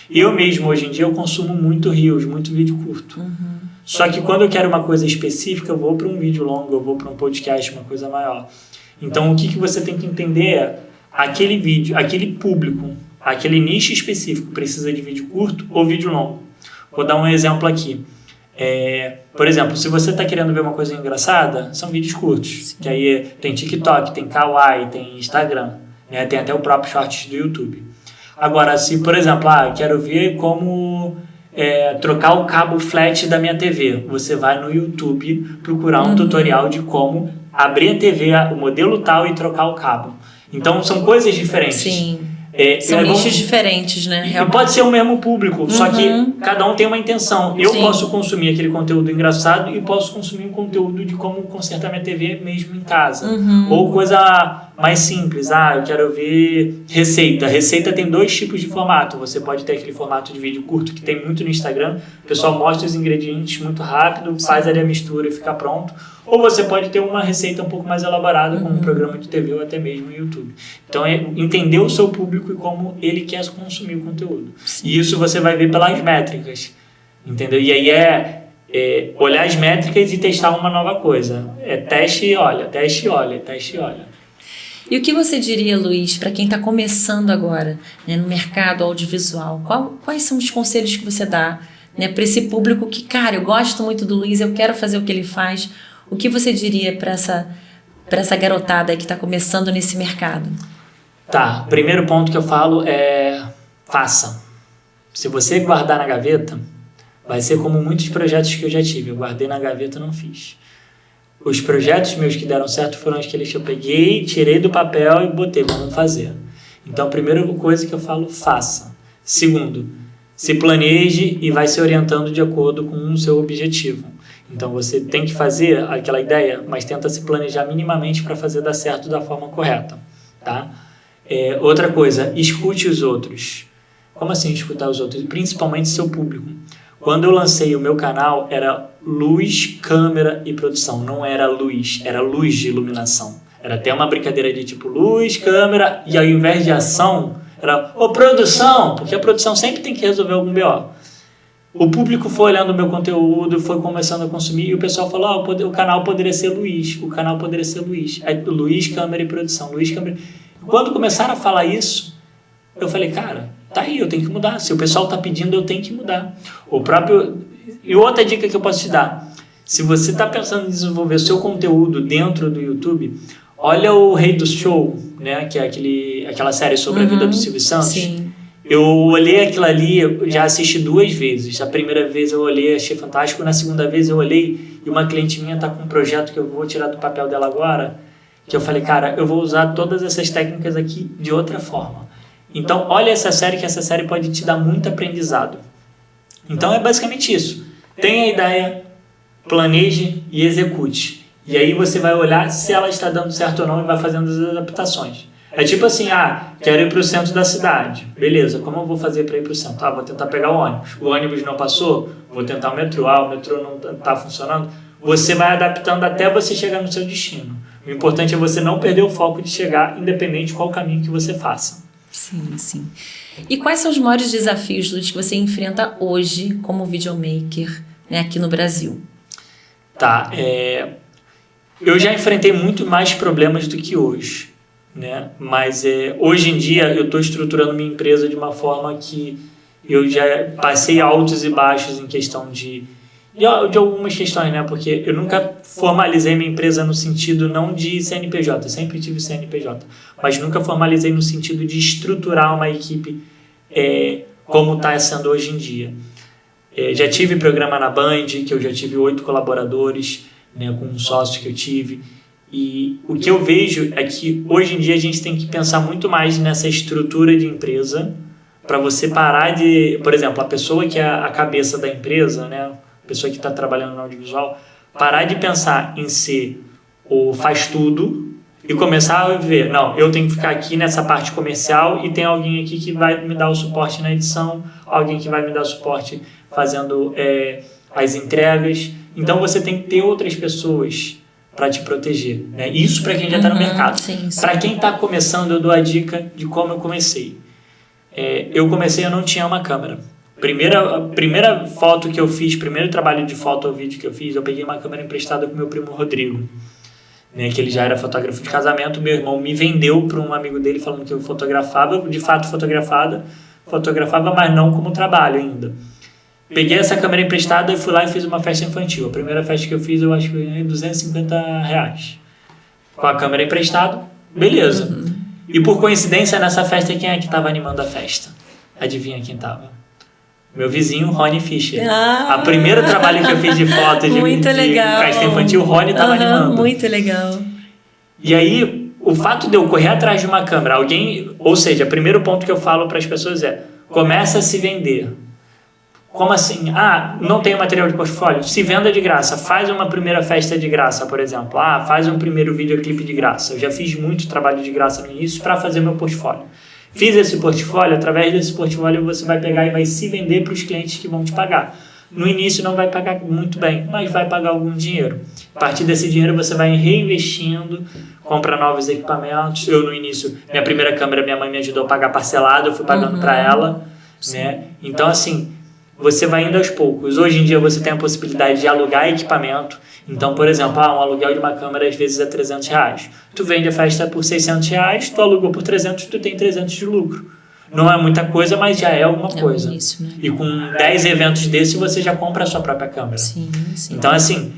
Eu mesmo, hoje em dia, eu consumo muito Reels, muito vídeo curto. Só que quando eu quero uma coisa específica, eu vou para um vídeo longo, eu vou para um podcast, uma coisa maior. Então, o que você tem que entender é aquele vídeo, aquele público, aquele nicho específico precisa de vídeo curto ou vídeo longo. Vou dar um exemplo aqui. Por exemplo, se você está querendo ver uma coisa engraçada, são vídeos curtos. Que aí tem TikTok, tem Kawaii, tem Instagram, né? Tem até o próprio Shorts do YouTube. Agora, se, por exemplo, quero ver como trocar o cabo flat da minha TV, você vai no YouTube procurar um tutorial de como abrir a TV, o modelo tal e trocar o cabo. Então, são coisas diferentes. Sim. São nichos diferentes, né? E pode ser o mesmo público, só que cada um tem uma intenção. Eu posso consumir aquele conteúdo engraçado e posso consumir um conteúdo de como consertar minha TV mesmo em casa. Ou coisa mais simples. Eu quero ver receita. Receita tem 2 tipos de formato. Você pode ter aquele formato de vídeo curto que tem muito no Instagram. O pessoal mostra os ingredientes muito rápido, faz ali a mistura e fica pronto. Ou você pode ter uma receita um pouco mais elaborada com um programa de TV ou até mesmo no YouTube. Então, é entender o seu público e como ele quer consumir o conteúdo. E isso você vai ver pelas métricas, entendeu? E aí olhar as métricas e testar uma nova coisa. Teste e olha, teste e olha, teste e olha. E o que você diria, Luiz, para quem está começando agora, né, no mercado audiovisual? Quais são os conselhos que você dá, né, para esse público que, cara, eu gosto muito do Luiz, eu quero fazer o que ele faz? O que você diria para essa garotada que está começando nesse mercado? Tá, primeiro ponto que eu falo é faça. Se você guardar na gaveta, vai ser como muitos projetos que eu já tive. Eu guardei na gaveta e não fiz. Os projetos meus que deram certo foram aqueles que eu peguei, tirei do papel e botei, vamos fazer. Então, a primeira coisa que eu falo, faça. Segundo, se planeje e vai se orientando de acordo com o seu objetivo. Então, você tem que fazer aquela ideia, mas tenta se planejar minimamente para fazer dar certo da forma correta. Tá? Outra coisa, escute os outros. Como assim escutar os outros? Principalmente seu público. Quando eu lancei o meu canal, era luz, câmera e produção. Não era luz, era luz de iluminação. Era até uma brincadeira de tipo luz, câmera, e ao invés de ação, era produção, porque a produção sempre tem que resolver algum BO. O público foi olhando o meu conteúdo, foi começando a consumir, e o pessoal falou, o canal poderia ser Luiz, o canal poderia ser Luiz. Luiz, câmera e produção, Luiz, câmera... Quando começaram a falar isso, eu falei, cara, tá aí, eu tenho que mudar. Se o pessoal tá pedindo, eu tenho que mudar. E outra dica que eu posso te dar, se você tá pensando em desenvolver o seu conteúdo dentro do YouTube, olha o Rei do Show, né, que é aquela série sobre a vida do Silvio Santos. Sim. Eu olhei aquilo ali, eu já assisti 2 vezes. A primeira vez eu olhei, achei fantástico. Na segunda vez eu olhei e uma cliente minha tá com um projeto que eu vou tirar do papel dela agora, que eu falei, cara, eu vou usar todas essas técnicas aqui de outra forma. Então, olha essa série, que essa série pode te dar muito aprendizado. Então, é basicamente isso. Tenha a ideia, planeje e execute. E aí você vai olhar se ela está dando certo ou não e vai fazendo as adaptações. É tipo assim, quero ir para o centro da cidade. Beleza, como eu vou fazer para ir para o centro? Vou tentar pegar o ônibus. O ônibus não passou? Vou tentar o metrô. O metrô não está funcionando. Você vai adaptando até você chegar no seu destino. O importante é você não perder o foco de chegar, independente de qual caminho que você faça. Sim, sim. E quais são os maiores desafios, Luiz, que você enfrenta hoje como videomaker, né, aqui no Brasil? Tá, eu já enfrentei muito mais problemas do que hoje, né? Mas hoje em dia eu estou estruturando minha empresa de uma forma que eu já passei altos e baixos em questão de algumas questões, né? Porque eu nunca formalizei minha empresa no sentido não de CNPJ, eu sempre tive CNPJ, mas nunca formalizei no sentido de estruturar uma equipe como está sendo hoje em dia. Já tive programa na Band, que eu já tive 8 colaboradores, né, com um sócio que eu tive, e o que eu vejo é que hoje em dia a gente tem que pensar muito mais nessa estrutura de empresa para você parar de, por exemplo, a pessoa que é a cabeça da empresa, né, a pessoa que está trabalhando no audiovisual, parar de pensar em ser o faz tudo. e começar a ver, não, eu tenho que ficar aqui nessa parte comercial e tem alguém aqui que vai me dar o suporte na edição, alguém que vai me dar o suporte fazendo as entregas. Então você tem que ter outras pessoas para te proteger, né? Isso para quem já está no mercado. Para quem está começando, eu dou a dica de como eu comecei. Eu comecei, eu não tinha uma câmera. Primeira foto que eu fiz, primeiro trabalho de foto ou vídeo que eu fiz, eu peguei uma câmera emprestada com meu primo Rodrigo, né, que ele já era fotógrafo de casamento. Meu irmão me vendeu para um amigo dele falando que eu fotografava, de fato fotografava, mas não como trabalho ainda. Peguei essa câmera emprestada e fui lá e fiz uma festa infantil. A primeira festa que eu fiz, eu acho que foi R$250. Com a câmera emprestada, beleza. E por coincidência, nessa festa, quem é que estava animando a festa? Adivinha quem estava? Meu vizinho, Rony Fischer. A primeiro trabalho que eu fiz de foto de festa infantil, o Rony estava animando. Muito legal. E aí, o fato de eu correr atrás de uma câmera, ou seja, o primeiro ponto que eu falo para as pessoas começa a se vender. Como assim? Não tenho material de portfólio? Se venda de graça. Faz uma primeira festa de graça, por exemplo. Faz um primeiro videoclipe de graça. Eu já fiz muito trabalho de graça no início para fazer meu portfólio. Fiz esse portfólio, através desse portfólio você vai pegar e vai se vender para os clientes que vão te pagar. No início não vai pagar muito bem, mas vai pagar algum dinheiro. A partir desse dinheiro você vai reinvestindo, compra novos equipamentos. Eu no início, minha primeira câmera, minha mãe me ajudou a pagar parcelado, eu fui pagando para ela, né? Então assim, você vai indo aos poucos. Hoje em dia você tem a possibilidade de alugar equipamento. Então, por exemplo, um aluguel de uma câmera às vezes é R$300. Tu vende a festa por R$600, tu alugou por 300, tu tem 300 de lucro. Não é muita coisa, mas já é alguma coisa. Isso, né? E com 10 eventos desses, você já compra a sua própria câmera. Sim. Então, assim,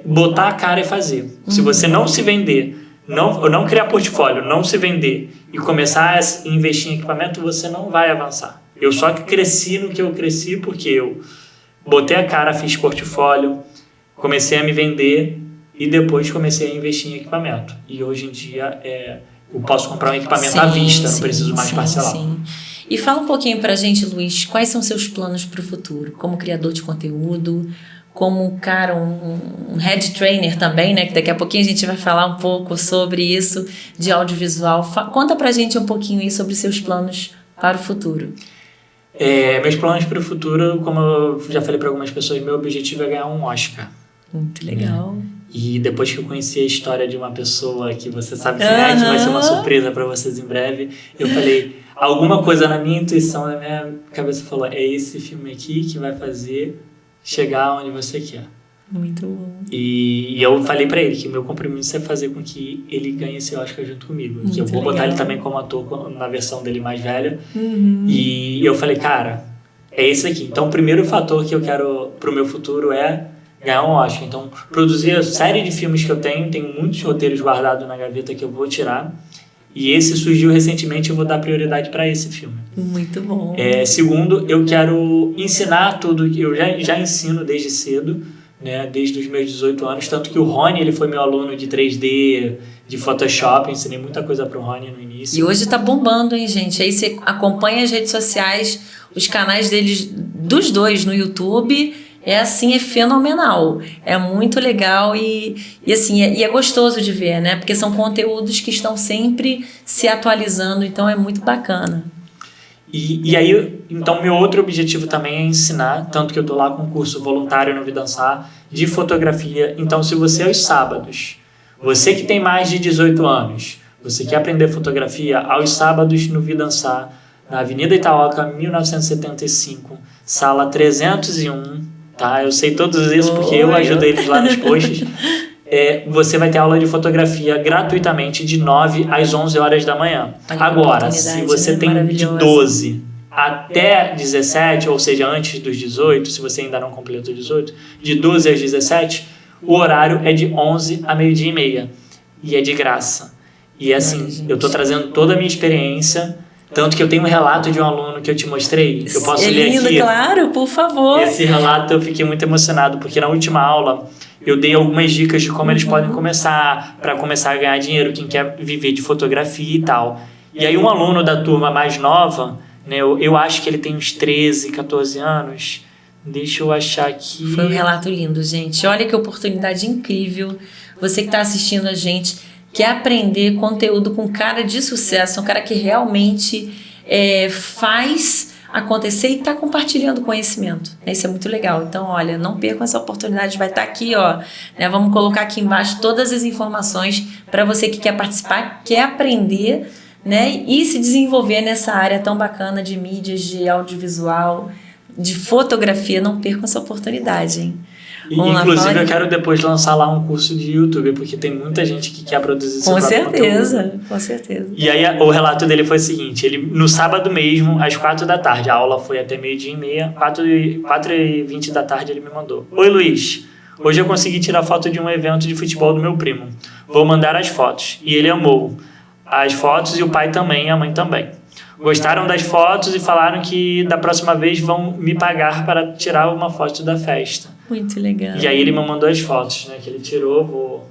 botar a cara e fazer. Se você não se vender, não criar portfólio, não se vender e começar a investir em equipamento, você não vai avançar. Eu só que cresci no que eu cresci porque eu botei a cara, fiz portfólio, comecei a me vender e depois comecei a investir em equipamento. E hoje em dia eu posso comprar um equipamento à vista, não preciso mais parcelar. Sim. E fala um pouquinho pra gente, Luiz, quais são seus planos para o futuro? Como criador de conteúdo, como, cara, um head trainer também, né? Que daqui a pouquinho a gente vai falar um pouco sobre isso, de audiovisual. Conta pra gente um pouquinho aí sobre seus planos para o futuro. Meus planos para o futuro, como eu já falei para algumas pessoas, meu objetivo é ganhar um Oscar. Muito legal. E depois que eu conheci a história de uma pessoa que você sabe que vai ser uma surpresa para vocês em breve, eu falei, alguma coisa na minha intuição, na minha cabeça falou, é esse filme aqui que vai fazer chegar onde você quer. Muito bom. E eu falei pra ele que meu compromisso é fazer com que ele ganhe esse Oscar junto comigo. Muito que eu vou legal. botar ele também como ator na versão dele mais velha. E eu falei, cara, é esse aqui. Então o primeiro fator que eu quero pro meu futuro é ganhar um Oscar. Então produzir a série de filmes que eu tenho muitos roteiros guardados na gaveta que eu vou tirar. E esse surgiu recentemente, eu vou dar prioridade para esse filme. Muito bom. Segundo, eu quero ensinar tudo que eu já ensino desde cedo, né, desde os meus 18 anos, tanto que o Rony, ele foi meu aluno de 3D, de Photoshop, eu ensinei muita coisa pro Rony no início. E hoje tá bombando, hein, gente? Aí você acompanha as redes sociais, os canais deles, dos dois no YouTube, é fenomenal. É muito legal e assim, é gostoso de ver, né? Porque são conteúdos que estão sempre se atualizando, então é muito bacana. E aí, então, meu outro objetivo também é ensinar, tanto que eu tô lá com um curso voluntário no Vidançar de fotografia. Então, se você aos sábados, você que tem mais de 18 anos, você quer aprender fotografia, aos sábados no Vidançar, na Avenida Itaoca, 1975, sala 301, tá? Eu sei todos isso porque eu ajudo eles lá nos posts. Você vai ter aula de fotografia gratuitamente de 9 às 11 horas da manhã. Agora, se você tem de 12 até 17, ou seja, antes dos 18, se você ainda não completou 18, de 12 às 17, o horário é de 11 a meio-dia e meia. E é de graça. E assim, eu tô trazendo toda a minha experiência, tanto que eu tenho um relato de um aluno que eu te mostrei, que eu posso ler lindo, aqui. Claro, por favor. Esse relato eu fiquei muito emocionado, porque na última aula eu dei algumas dicas de como eles podem começar, para começar a ganhar dinheiro, quem quer viver de fotografia e tal. E aí um aluno da turma mais nova, né, eu acho que ele tem uns 13, 14 anos, deixa eu achar aqui... Foi um relato lindo, gente. Olha que oportunidade incrível. Você que está assistindo a gente, quer aprender conteúdo com um cara de sucesso, um cara que realmente faz acontecer e está compartilhando conhecimento. Isso é muito legal. Então, olha, não percam essa oportunidade, vai estar aqui, ó, né? Vamos colocar aqui embaixo todas as informações para você que quer participar, quer aprender, né? E se desenvolver nessa área tão bacana de mídias, de audiovisual, de fotografia. Não percam essa oportunidade, hein? Inclusive, eu quero depois lançar lá um curso de YouTube, porque tem muita gente que quer produzir seu próprio conteúdo. Com certeza. E aí, o relato dele foi o seguinte, ele, no sábado mesmo, às 4 da tarde, a aula foi até 12:30, 4h20 da tarde ele me mandou: Oi, Luiz, hoje eu consegui tirar foto de um evento de futebol do meu primo. Vou mandar as fotos. E ele amou as fotos, e o pai também, e a mãe também. Gostaram das fotos e falaram que da próxima vez vão me pagar para tirar uma foto da festa. Muito legal. E aí ele me mandou as fotos, né, que ele tirou.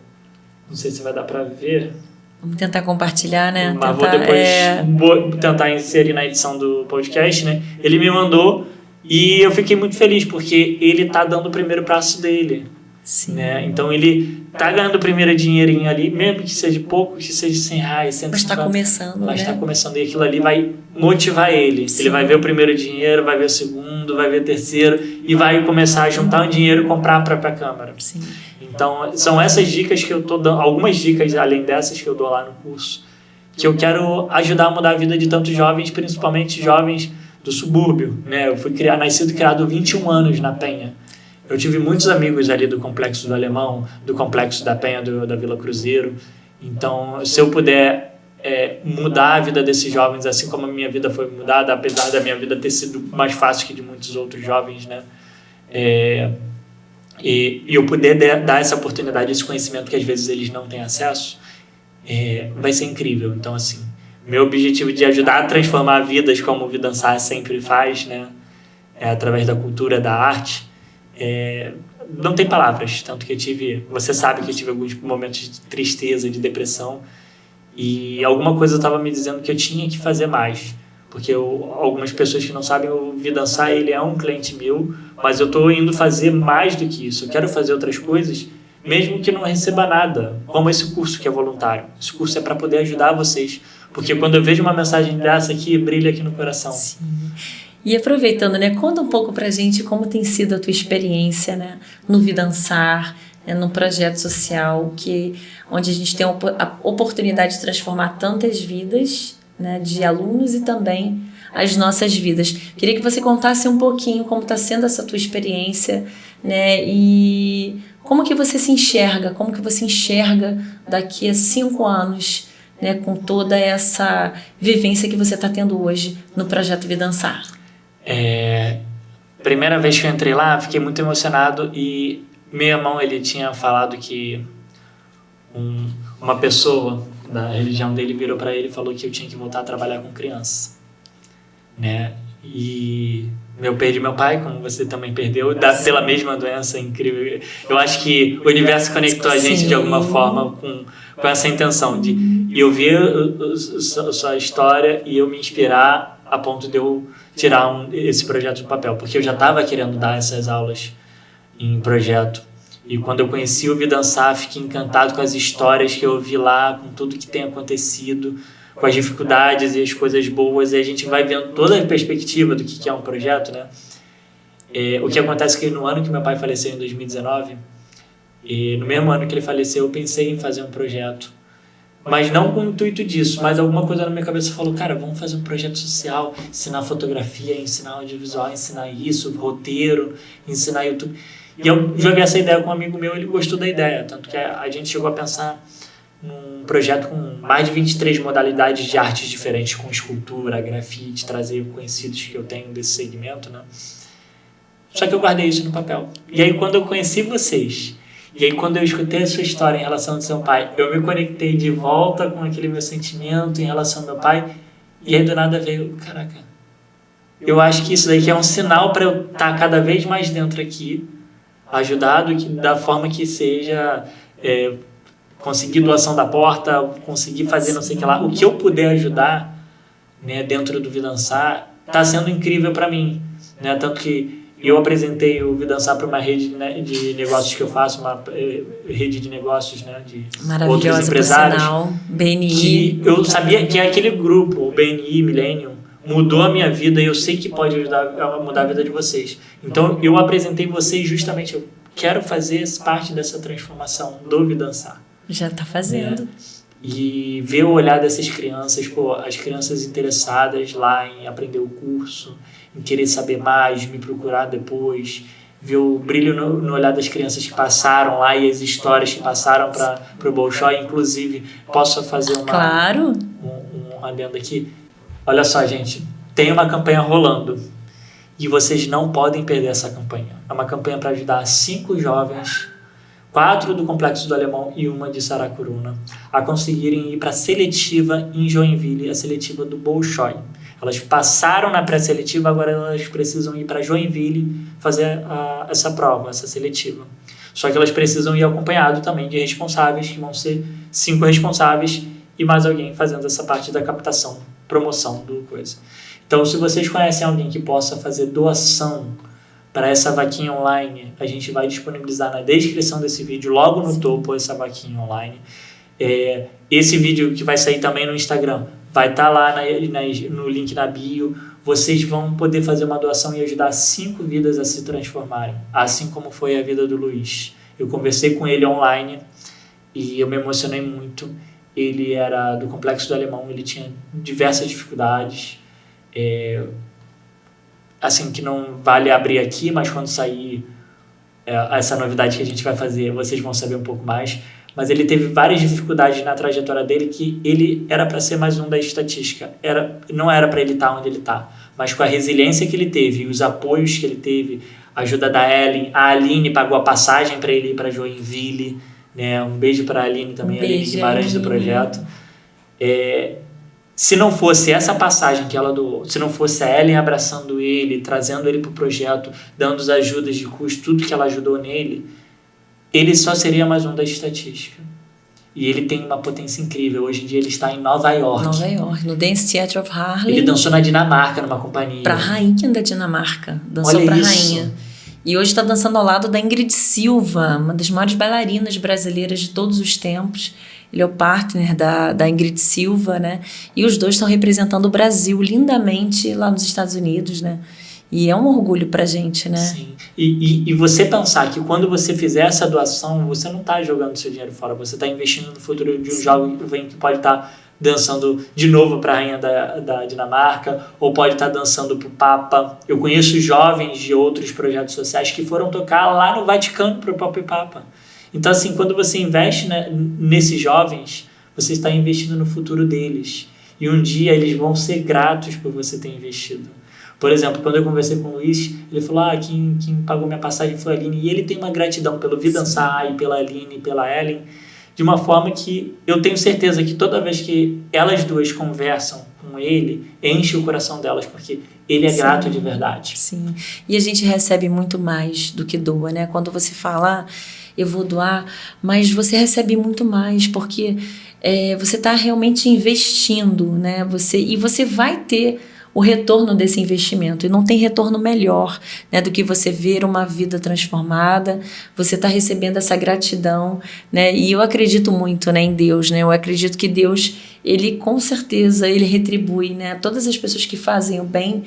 Não sei se vai dar para ver. Vamos tentar compartilhar, né? Mas vou depois tentar inserir na edição do podcast, né? Ele me mandou e eu fiquei muito feliz, porque ele tá dando o primeiro passo dele. Sim. Né? Então ele tá ganhando o primeiro dinheirinho ali, mesmo que seja pouco, que seja R$100, 150. Mas está começando, Mas né? está começando, e aquilo ali vai motivar ele. Sim. Ele vai ver o primeiro dinheiro, vai ver o segundo, vai ver o terceiro, e vai começar a juntar um dinheiro e comprar a própria câmera. Sim. Então, são essas dicas que eu tô dando, algumas dicas além dessas que eu dou lá no curso, que eu quero ajudar a mudar a vida de tantos jovens, principalmente jovens do subúrbio, né? Eu fui nascido e criado 21 anos na Penha. Eu tive muitos amigos ali do Complexo do Alemão, do Complexo da Penha, da Vila Cruzeiro. Então, se eu puder mudar a vida desses jovens, assim como a minha vida foi mudada, apesar da minha vida ter sido mais fácil que de muitos outros jovens, né? E eu puder dar essa oportunidade, esse conhecimento que às vezes eles não têm acesso, vai ser incrível. Então, assim, meu objetivo de ajudar a transformar vidas, como o Vidansar sempre faz, né? Através da cultura, da arte, não tem palavras. Tanto que você sabe que eu tive alguns momentos de tristeza, de depressão, e alguma coisa estava me dizendo que eu tinha que fazer mais. Porque algumas pessoas que não sabem, o Vidansar, ele é um cliente meu, mas eu estou indo fazer mais do que isso. Eu quero fazer outras coisas, mesmo que não receba nada, como esse curso que é voluntário. Esse curso é para poder ajudar vocês, porque quando eu vejo uma mensagem dessa aqui, brilha aqui no coração. Sim. E aproveitando, né, conta um pouco pra gente como tem sido a tua experiência, né, no Vidansar, né, no projeto social, onde a gente tem a oportunidade de transformar tantas vidas, né, de alunos e também as nossas vidas. Queria que você contasse um pouquinho como está sendo essa tua experiência, né, e como que você se enxerga, como que você enxerga daqui a 5 anos, né, com toda essa vivência que você está tendo hoje no projeto Vidansar. Primeira vez que eu entrei lá, fiquei muito emocionado, e meu irmão, ele tinha falado que uma pessoa da religião dele virou para ele e falou que eu tinha que voltar a trabalhar com criança, né? E eu perdi meu pai, como você também perdeu, pela mesma doença incrível. Eu acho que o universo conectou a gente de alguma forma com essa intenção de eu ver a sua história e eu me inspirar a ponto de eu tirar esse projeto do papel, porque eu já estava querendo dar essas aulas em projeto. E quando eu conheci o Vidansar, fiquei encantado com as histórias que eu ouvi lá, com tudo que tem acontecido, com as dificuldades e as coisas boas, e a gente vai vendo toda a perspectiva do que é um projeto, né? O que acontece é que no ano que meu pai faleceu, em 2019, e no mesmo ano que ele faleceu, eu pensei em fazer um projeto, mas não com o intuito disso, mas alguma coisa na minha cabeça falou, cara, vamos fazer um projeto social, ensinar fotografia, ensinar audiovisual, ensinar isso, roteiro, ensinar YouTube. E eu joguei essa ideia com um amigo meu, ele gostou da ideia, tanto que a gente chegou a pensar num projeto com mais de 23 modalidades de artes diferentes, com escultura, grafite, trazer conhecidos que eu tenho desse segmento, né? Só que eu guardei isso no papel. E aí quando eu conheci vocês, e aí quando eu escutei a sua história em relação ao seu pai, eu me conectei de volta com aquele meu sentimento em relação ao meu pai, e aí do nada veio, caraca, eu acho que isso daí que é um sinal para eu estar cada vez mais dentro aqui, ajudado da forma que seja, conseguir doação da porta, conseguir fazer não sei o que lá, o que eu puder ajudar, né, dentro do Vidansar, está sendo incrível para mim, né, tanto que Eu apresentei o Vi Dançar para uma rede, né, de negócios que eu faço, uma rede de negócios, né, de outros empresários. BNI. Que eu sabia que aquele grupo, o BNI Millennium, mudou a minha vida e eu sei que pode ajudar a mudar a vida de vocês. Então, eu apresentei vocês justamente, eu quero fazer parte dessa transformação do Vi Dançar. Já está fazendo. E ver o olhar dessas crianças, as crianças interessadas lá em aprender o curso, em querer saber mais, me procurar depois, ver o brilho no olhar das crianças que passaram lá e as histórias que passaram para o Bolshoi. Inclusive, posso fazer um adendo aqui? Olha só, gente, tem uma campanha rolando e vocês não podem perder essa campanha. É uma campanha para ajudar 5 jovens, 4 do Complexo do Alemão e 1 de Saracuruna, a conseguirem ir para a seletiva em Joinville, a seletiva do Bolshoi. Elas passaram na pré-seletiva, agora elas precisam ir para Joinville fazer essa prova, essa seletiva. Só que elas precisam ir acompanhado também de responsáveis, que vão ser 5 responsáveis e mais alguém fazendo essa parte da captação, promoção do coisa. Então, se vocês conhecem alguém que possa fazer doação para essa vaquinha online, a gente vai disponibilizar na descrição desse vídeo, logo no topo, essa vaquinha online. Esse vídeo que vai sair também no Instagram vai estar lá no link na bio. Vocês vão poder fazer uma doação e ajudar 5 vidas a se transformarem, assim como foi a vida do Luiz. Eu conversei com ele online e eu me emocionei muito. Ele era do Complexo do Alemão, ele tinha diversas dificuldades, assim, que não vale abrir aqui, mas quando sair essa novidade que a gente vai fazer, vocês vão saber um pouco mais. Mas ele teve várias dificuldades na trajetória dele, que ele era para ser mais um da estatística. Não era para ele estar onde ele está. Mas com a resiliência que ele teve e os apoios que ele teve, a ajuda da Ellen, a Aline pagou a passagem para ele ir para Joinville, né? Um beijo para a Aline também, a Aline Guimarães do projeto. Se não fosse essa passagem que ela doou, se não fosse a Ellen abraçando ele, trazendo ele para o projeto, dando as ajudas de custo, tudo que ela ajudou nele, ele só seria mais um da estatística. E ele tem uma potência incrível. Hoje em dia ele está em Nova York. No Dance Theatre of Harlem. Ele dançou na Dinamarca, numa companhia. Para a rainha da Dinamarca. Dançou para a rainha. E hoje está dançando ao lado da Ingrid Silva, uma das maiores bailarinas brasileiras de todos os tempos. Ele é o partner da Ingrid Silva, né? E os dois estão representando o Brasil lindamente lá nos Estados Unidos, né? E é um orgulho pra gente, né? Sim. E você pensar que quando você fizer essa doação, você não está jogando seu dinheiro fora, você está investindo no futuro de um jovem que pode estar dançando de novo para a rainha da Dinamarca, ou pode estar dançando para o Papa. Eu conheço jovens de outros projetos sociais que foram tocar lá no Vaticano para o próprio Papa. Então, assim, quando você investe, né, nesses jovens, você está investindo no futuro deles. E um dia eles vão ser gratos por você ter investido. Por exemplo, quando eu conversei com o Luiz, ele falou, quem pagou minha passagem foi a Aline. E ele tem uma gratidão pelo Vi Dançar e pela Aline e pela Ellen, de uma forma que eu tenho certeza que toda vez que elas duas conversam com ele, enche o coração delas, porque ele é grato de verdade. Sim, e a gente recebe muito mais do que doa, né? Quando você fala, eu vou doar, mas você recebe muito mais, porque você está realmente investindo, né? Você vai ter o retorno desse investimento, e não tem retorno melhor, né, do que você ver uma vida transformada, você está recebendo essa gratidão, né, e eu acredito muito, né, em Deus, né, eu acredito que Deus, ele com certeza, ele retribui, né, todas as pessoas que fazem o bem,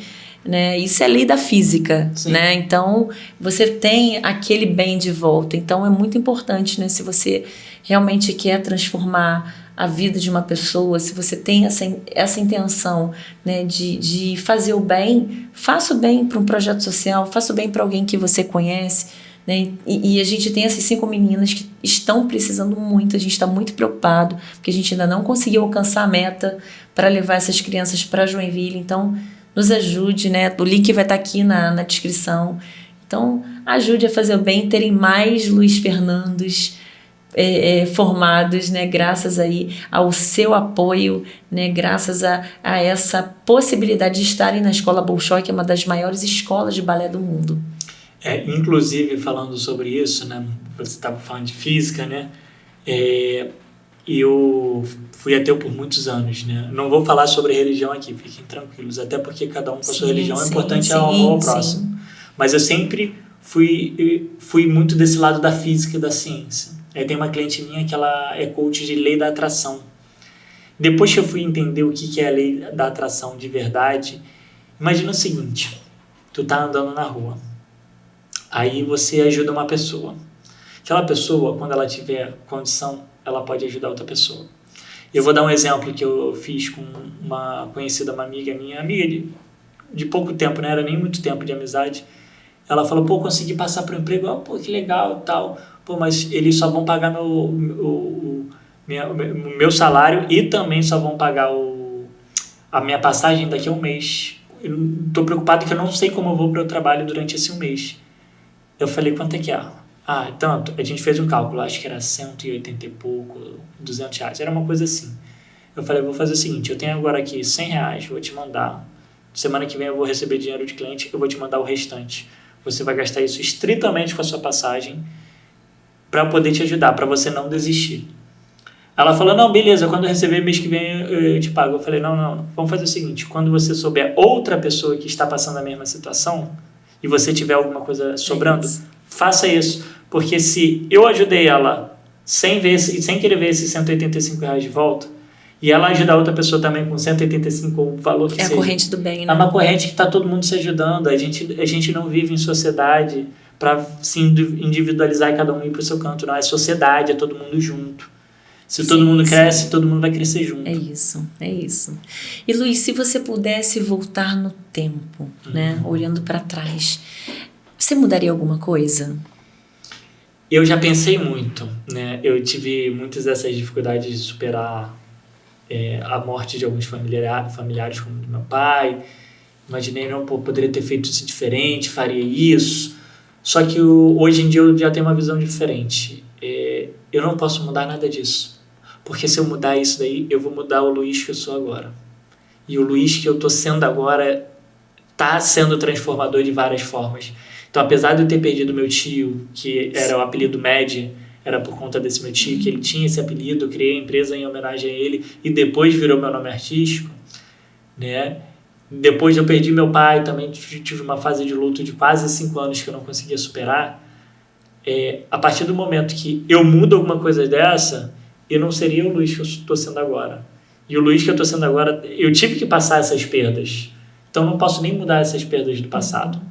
né, isso é lei da física, né, então você tem aquele bem de volta, então é muito importante, né, se você realmente quer transformar a vida de uma pessoa, se você tem essa intenção, né, de fazer o bem, faça o bem para um projeto social, faça o bem para alguém que você conhece, né, e a gente tem essas 5 meninas que estão precisando muito, a gente está muito preocupado, porque a gente ainda não conseguiu alcançar a meta para levar essas crianças para Joinville, então nos ajude, né, o link vai estar aqui na descrição, então ajude a fazer o bem, terem mais Luiz Fernandos formados, né, graças aí ao seu apoio, né, graças a essa possibilidade de estarem na Escola Bolshoi, que é uma das maiores escolas de balé do mundo. Inclusive, falando sobre isso, né, você estava falando de física, né, eu fui ateu por muitos anos, né, não vou falar sobre religião aqui, fiquem tranquilos, até porque cada um com a sua religião é importante ao próximo. Mas eu sempre fui muito desse lado da física e da ciência. Tem uma cliente minha que ela é coach de lei da atração. Depois que eu fui entender o que é a lei da atração de verdade, imagina o seguinte, tu tá andando na rua, aí você ajuda uma pessoa. Aquela pessoa, quando ela tiver condição, ela pode ajudar outra pessoa. Eu vou dar um exemplo que eu fiz com uma conhecida, uma amiga minha, amiga de pouco tempo, não era nem muito tempo de amizade. Ela falou, pô, consegui passar para o emprego, pô, que legal e tal. Pô, mas eles só vão pagar meu salário e também só vão pagar a minha passagem daqui a um mês. Eu estou preocupado que eu não sei como eu vou para o trabalho durante esse um mês. Eu falei, quanto é que é? Tanto. A gente fez um cálculo, acho que era 180 e pouco, R$200. Era uma coisa assim. Eu falei, vou fazer o seguinte, eu tenho agora aqui R$100, vou te mandar. Semana que vem eu vou receber dinheiro de cliente, eu vou te mandar o restante. Você vai gastar isso estritamente com a sua passagem para poder te ajudar, para você não desistir. Ela falou, não, beleza, quando eu receber mês que vem eu te pago. Eu falei, não, vamos fazer o seguinte, quando você souber outra pessoa que está passando a mesma situação e você tiver alguma coisa sobrando, faça isso, porque se eu ajudei ela sem querer ver esses R$185 de volta, e ela ajudar outra pessoa também com 185, o valor que seja. É a corrente do bem, né? É uma corrente que está todo mundo se ajudando. A gente não vive em sociedade para se individualizar e cada um ir para o seu canto. Não, é sociedade, é todo mundo junto. Se todo mundo cresce, todo mundo vai crescer junto. É isso. E Luiz, se você pudesse voltar no tempo, né, olhando para trás, você mudaria alguma coisa? Eu já pensei muito, né? Eu tive muitas dessas dificuldades de superar a morte de alguns familiares como do meu pai. Imaginei, poderia ter feito isso diferente, faria isso. Só que hoje em dia eu já tenho uma visão diferente. Eu não posso mudar nada disso. Porque se eu mudar isso daí, eu vou mudar o Luiz que eu sou agora. E o Luiz que eu estou sendo agora está sendo transformador de várias formas. Então, apesar de eu ter perdido meu tio, que era o apelido Med, era por conta desse meu tio, que ele tinha esse apelido, eu criei a empresa em homenagem a ele e depois virou meu nome artístico, né? Depois eu perdi meu pai, também tive uma fase de luto de quase 5 anos que eu não conseguia superar. A partir do momento que eu mudo alguma coisa dessa, eu não seria o Luiz que eu estou sendo agora. E o Luiz que eu estou sendo agora, eu tive que passar essas perdas. Então não posso nem mudar essas perdas do passado.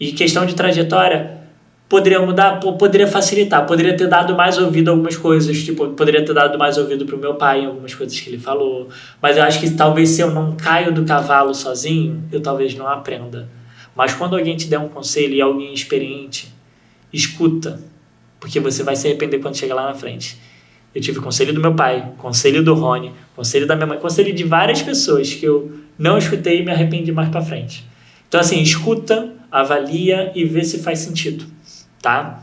E questão de trajetória, poderia mudar? Poderia facilitar. Poderia ter dado mais ouvido a algumas coisas. Tipo, poderia ter dado mais ouvido para o meu pai em algumas coisas que ele falou. Mas eu acho que talvez se eu não caio do cavalo sozinho, eu talvez não aprenda. Mas quando alguém te der um conselho e alguém experiente, escuta. Porque você vai se arrepender quando chegar lá na frente. Eu tive conselho do meu pai, conselho do Rony, conselho da minha mãe, conselho de várias pessoas que eu não escutei e me arrependi mais para frente. Então, assim, escuta, avalia e vê se faz sentido, tá?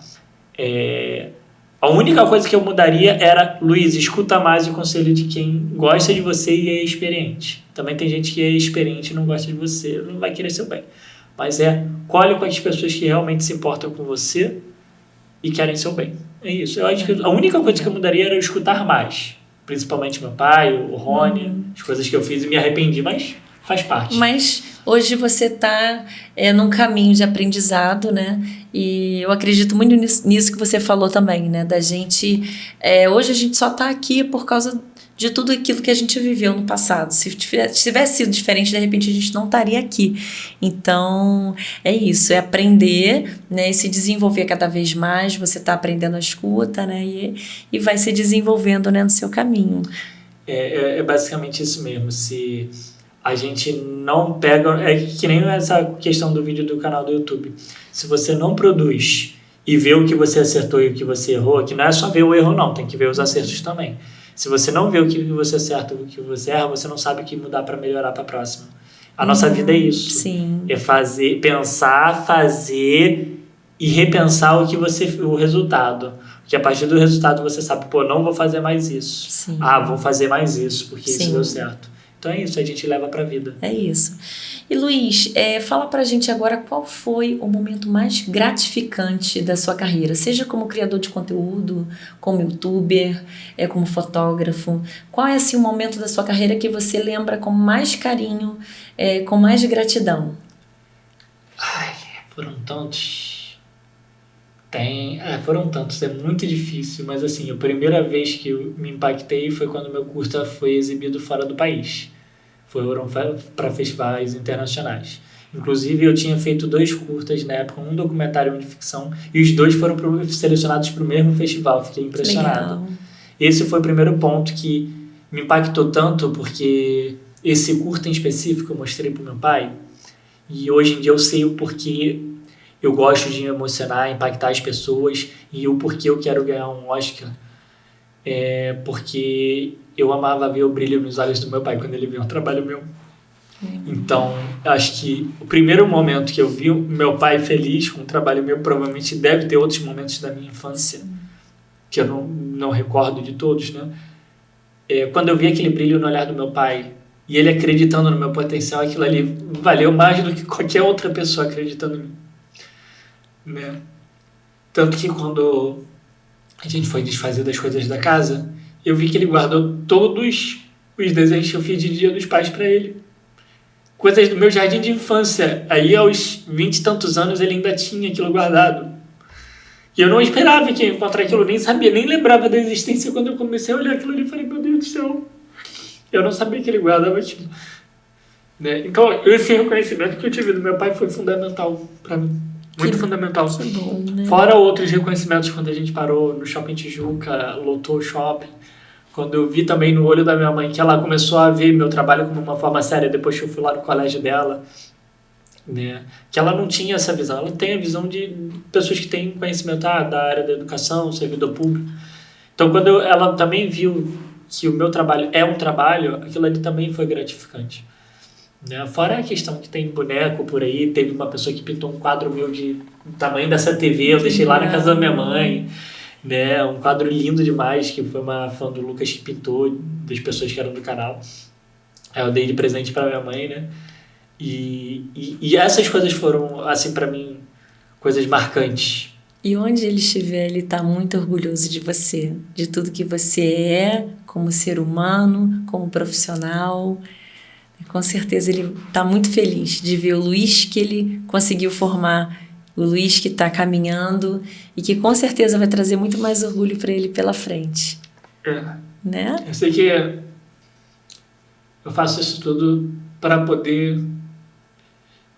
A única coisa que eu mudaria era, Luiz, escuta mais o conselho de quem gosta de você e é experiente. Também tem gente que é experiente e não gosta de você, não vai querer seu bem. Mas colhe com as pessoas que realmente se importam com você e querem seu bem. É isso. Eu acho que a única coisa que eu mudaria era eu escutar mais. Principalmente meu pai, o Rony, as coisas que eu fiz e me arrependi, mas faz parte. Mas hoje você está num caminho de aprendizado, né? E eu acredito muito nisso que você falou também, né? Da gente... hoje a gente só está aqui por causa de tudo aquilo que a gente viveu no passado. Se tivesse sido diferente, de repente a gente não estaria aqui. Então, é isso, é aprender, né, e se desenvolver cada vez mais. Você está aprendendo a escuta, né, e vai se desenvolvendo, né, no seu caminho. É basicamente isso mesmo. Se a gente não pega... É que nem essa questão do vídeo do canal do YouTube. Se você não produz e vê o que você acertou e o que você errou, que não é só ver o erro não, tem que ver os acertos também. Se você não vê o que você acerta e o que você erra, você não sabe o que mudar para melhorar para a próxima. A nossa vida é isso. Sim. É fazer, pensar, fazer e repensar o resultado. Porque a partir do resultado você sabe, não vou fazer mais isso. Sim. Vou fazer mais isso, porque Sim. isso deu certo. Então é isso, a gente leva para a vida. É isso. E Luiz, fala pra gente agora qual foi o momento mais gratificante da sua carreira, seja como criador de conteúdo, como youtuber, como fotógrafo. Qual é assim, o momento da sua carreira que você lembra com mais carinho, com mais gratidão? Foram tantos. Foram tantos, é muito difícil, mas assim, a primeira vez que eu me impactei foi quando meu curta foi exibido fora do país. Foram para festivais internacionais. Inclusive, eu tinha feito 2 curtas na época, um documentário e um de ficção, e os 2 foram selecionados para o mesmo festival. Fiquei impressionado. Legal. Esse foi o primeiro ponto que me impactou tanto, porque esse curta em específico eu mostrei para o meu pai, e hoje em dia eu sei o porquê eu gosto de emocionar, impactar as pessoas, e o porquê eu quero ganhar um Oscar. Porque eu amava ver o brilho nos olhos do meu pai quando ele via um trabalho meu. Então, acho que o primeiro momento que eu vi o meu pai feliz com um trabalho meu, provavelmente deve ter outros momentos da minha infância, que eu não recordo de todos, né? Quando eu vi aquele brilho no olhar do meu pai, e ele acreditando no meu potencial, aquilo ali valeu mais do que qualquer outra pessoa acreditando em mim. Né? Tanto que quando a gente foi desfazer das coisas da casa, eu vi que ele guardou todos os desenhos que eu fiz de Dia dos Pais para ele. Coisas do meu jardim de infância. Aí, aos 20 e tantos anos, ele ainda tinha aquilo guardado. E eu não esperava que ia encontrar aquilo, nem sabia, nem lembrava da existência. Quando eu comecei a olhar aquilo ali, eu falei, meu Deus do céu, eu não sabia que ele guardava aquilo. Né? Então, esse reconhecimento que eu tive do meu pai foi fundamental para mim. Muito fundamental. Que bom, né? Fora outros reconhecimentos, quando a gente parou no Shopping Tijuca, lotou o shopping. Quando eu vi também no olho da minha mãe que ela começou a ver meu trabalho como uma forma séria depois que eu fui lá no colégio dela. Né? Que ela não tinha essa visão. Ela tem a visão de pessoas que têm conhecimento da área da educação, servidor público. Então, quando ela também viu que o meu trabalho é um trabalho, aquilo ali também foi gratificante. Né? Fora a questão que tem boneco por aí, teve uma pessoa que pintou um quadro meu de tamanho dessa TV, eu deixei lá na casa da minha mãe, né? Um quadro lindo demais, que foi uma fã do Lucas que pintou, das pessoas que eram do canal. Aí eu dei de presente para minha mãe, né? E essas coisas foram, assim, para mim, coisas marcantes. E onde ele estiver, ele está muito orgulhoso de você, de tudo que você é, como ser humano, como profissional. Com certeza ele está muito feliz de ver o Luiz que ele conseguiu formar, o Luiz que está caminhando e que com certeza vai trazer muito mais orgulho para ele pela frente. Né? Eu sei que eu faço isso tudo para poder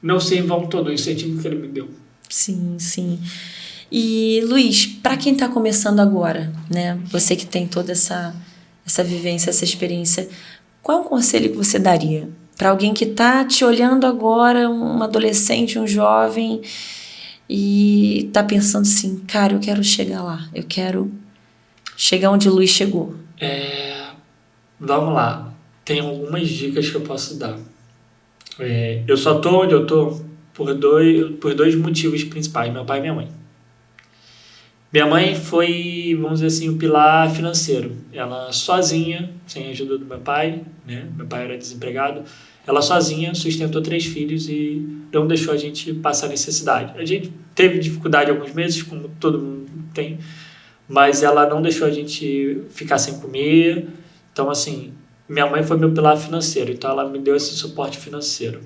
não ser em vão todo o incentivo que ele me deu. Sim, sim. E Luiz, para quem está começando agora, né? Você que tem toda essa vivência, essa experiência, qual é um conselho que você daria para alguém que está te olhando agora, um adolescente, um jovem, e está pensando assim, cara, eu quero chegar lá, eu quero chegar onde o Luiz chegou? Vamos lá, tem algumas dicas que eu posso dar. Eu só tô onde eu tô por dois motivos principais, meu pai e minha mãe. Minha mãe foi, vamos dizer assim, o pilar financeiro. Ela sozinha, sem a ajuda do meu pai, né? Meu pai era desempregado, ela sozinha sustentou 3 filhos e não deixou a gente passar necessidade. A gente teve dificuldade alguns meses, como todo mundo tem, mas ela não deixou a gente ficar sem comer. Então, assim, minha mãe foi meu pilar financeiro, então ela me deu esse suporte financeiro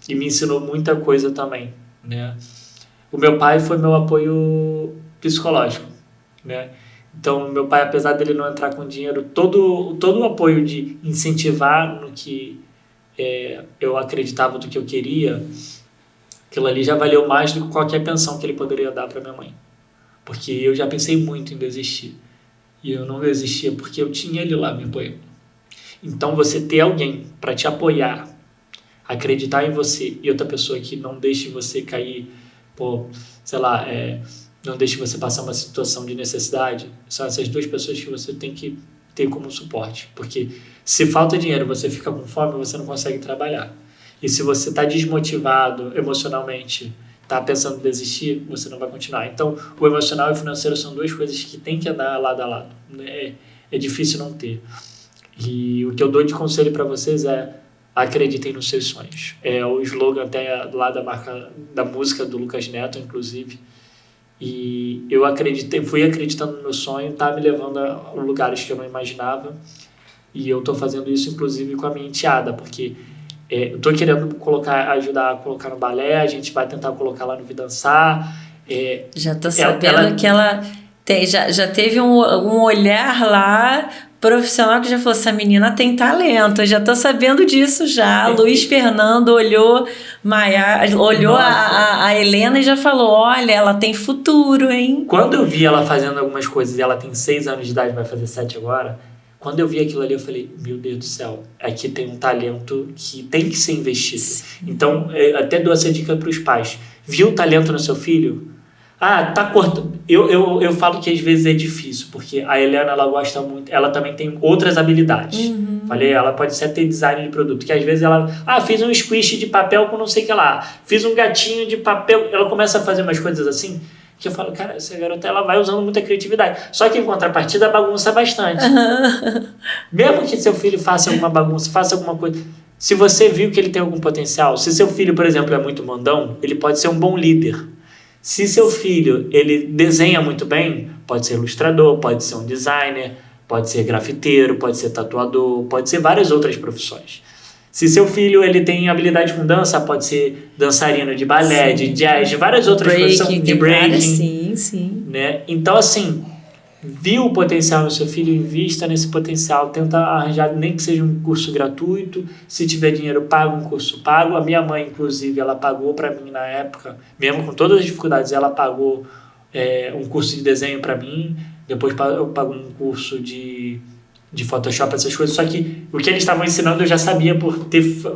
e me ensinou muita coisa também, né? O meu pai foi meu apoio psicológico, né? Então, meu pai, apesar dele não entrar com dinheiro, todo o apoio de incentivar no que eu acreditava do que eu queria, aquilo ali já valeu mais do que qualquer pensão que ele poderia dar para minha mãe. Porque eu já pensei muito em desistir. E eu não desistia porque eu tinha ele lá me apoiando. Então, você ter alguém para te apoiar, acreditar em você, e outra pessoa que não deixe você cair, não deixe você passar uma situação de necessidade, são essas 2 pessoas que você tem que ter como suporte. Porque se falta dinheiro, você fica com fome, você não consegue trabalhar. E se você está desmotivado emocionalmente, está pensando em desistir, você não vai continuar. Então, o emocional e o financeiro são 2 coisas que tem que andar lado a lado. É difícil não ter. E o que eu dou de conselho para vocês é: acreditem nos seus sonhos. É o slogan até lá da marca da música do Lucas Neto, inclusive. E eu fui acreditando no meu sonho, tá me levando a lugares que eu não imaginava. E eu tô fazendo isso, inclusive, com a minha enteada, porque Eu tô querendo ajudar a colocar no balé, a gente vai tentar colocar lá no Vidansar. Já tô sabendo que ela já teve um olhar lá profissional que já falou, essa menina tem talento, eu já tô sabendo disso já. Luiz Fernando olhou a Helena e já falou, olha, ela tem futuro, hein? Quando eu vi ela fazendo algumas coisas, e ela tem 6 anos de idade, vai fazer 7 agora, quando eu vi aquilo ali, eu falei, meu Deus do céu, aqui tem um talento que tem que ser investido. Sim. Então, até dou essa dica para os pais. Viu o talento no seu filho? Tá cortando. Eu falo que às vezes é difícil, porque a Helena, ela gosta muito, ela também tem outras habilidades. Falei, ela pode ser ter design de produto, que às vezes ela, fiz um squish de papel com não sei o que lá, fiz um gatinho de papel, ela começa a fazer umas coisas assim, que eu falo, cara, essa garota, ela vai usando muita criatividade. Só que em contrapartida, bagunça bastante. Mesmo que seu filho faça alguma bagunça, faça alguma coisa, se você viu que ele tem algum potencial, se seu filho, por exemplo, é muito mandão, ele pode ser um bom líder. Se seu filho, ele desenha muito bem, pode ser ilustrador, pode ser um designer, pode ser grafiteiro, pode ser tatuador, pode ser várias outras profissões. Se seu filho, ele tem habilidade com dança, pode ser dançarino de balé, sim, de jazz, de várias outras profissões, de breaking. Sim. Né? Então, assim, viu o potencial no seu filho, invista nesse potencial, tenta arranjar, nem que seja um curso gratuito, se tiver dinheiro, paga um curso pago. A minha mãe, inclusive, ela pagou para mim na época, mesmo com todas as dificuldades, ela pagou um curso de desenho para mim, depois eu pago um curso de Photoshop, essas coisas, só que o que eles estavam ensinando eu já sabia por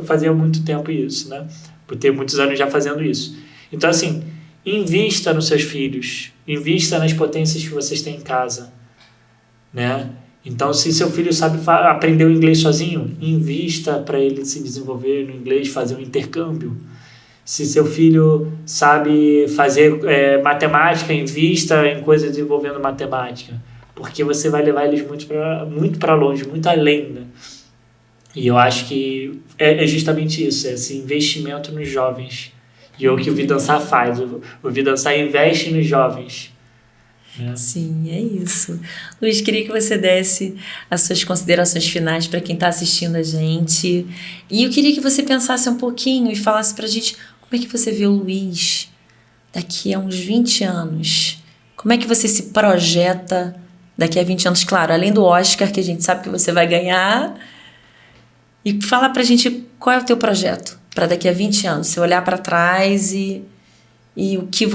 fazia muito tempo isso, né? Por ter muitos anos já fazendo isso. Então, assim, invista nos seus filhos, invista nas potências que vocês têm em casa, né? Então, se seu filho sabe aprender o inglês sozinho, invista para ele se desenvolver no inglês, fazer um intercâmbio. Se seu filho sabe fazer matemática, invista em coisas envolvendo matemática, porque você vai levar eles muito para longe, muito além, né? E eu acho que é justamente isso, esse investimento nos jovens. E é o que o Vidansar faz. O Vidansar investe nos jovens. Né? Sim, é isso. Luiz, queria que você desse as suas considerações finais para quem está assistindo a gente. E eu queria que você pensasse um pouquinho e falasse para a gente como é que você vê o Luiz daqui a uns 20 anos. Como é que você se projeta daqui a 20 anos? Claro, além do Oscar, que a gente sabe que você vai ganhar. E fala para a gente qual é o teu projeto para daqui a 20 anos, você olhar para trás e o que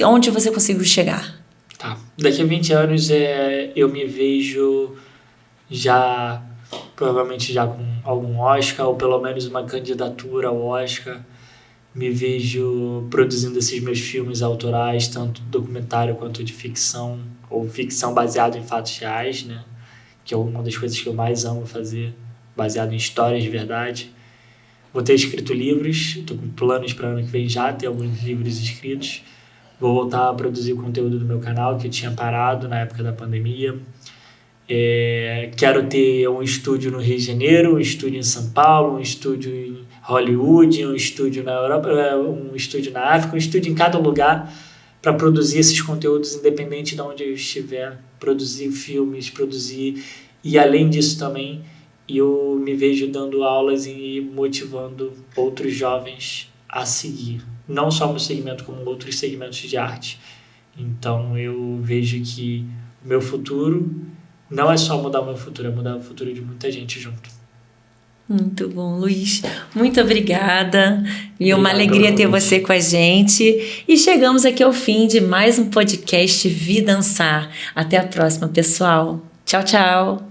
onde você conseguiu chegar. Tá. Daqui a 20 anos eu me vejo provavelmente já com algum Oscar, ou pelo menos uma candidatura ao Oscar. Me vejo produzindo esses meus filmes autorais, tanto documentário quanto de ficção, ou ficção baseado em fatos reais, né? Que é uma das coisas que eu mais amo fazer, baseado em histórias de verdade. Vou ter escrito livros, estou com planos para ano que vem já ter alguns livros escritos. Vou voltar a produzir conteúdo do meu canal, que eu tinha parado na época da pandemia. Quero ter um estúdio no Rio de Janeiro, um estúdio em São Paulo, um estúdio em Hollywood, um estúdio na Europa, um estúdio na África, um estúdio em cada lugar para produzir esses conteúdos independente de onde eu estiver. Produzir filmes, e além disso também, eu me vejo dando aulas e motivando outros jovens a seguir. Não só o meu segmento, como outros segmentos de arte. Então, eu vejo que o meu futuro não é só mudar o meu futuro, é mudar o futuro de muita gente junto. Muito bom, Luiz. Muito obrigada. E uma alegria ter você com a gente. E chegamos aqui ao fim de mais um podcast Vidansar. Até a próxima, pessoal. Tchau, tchau.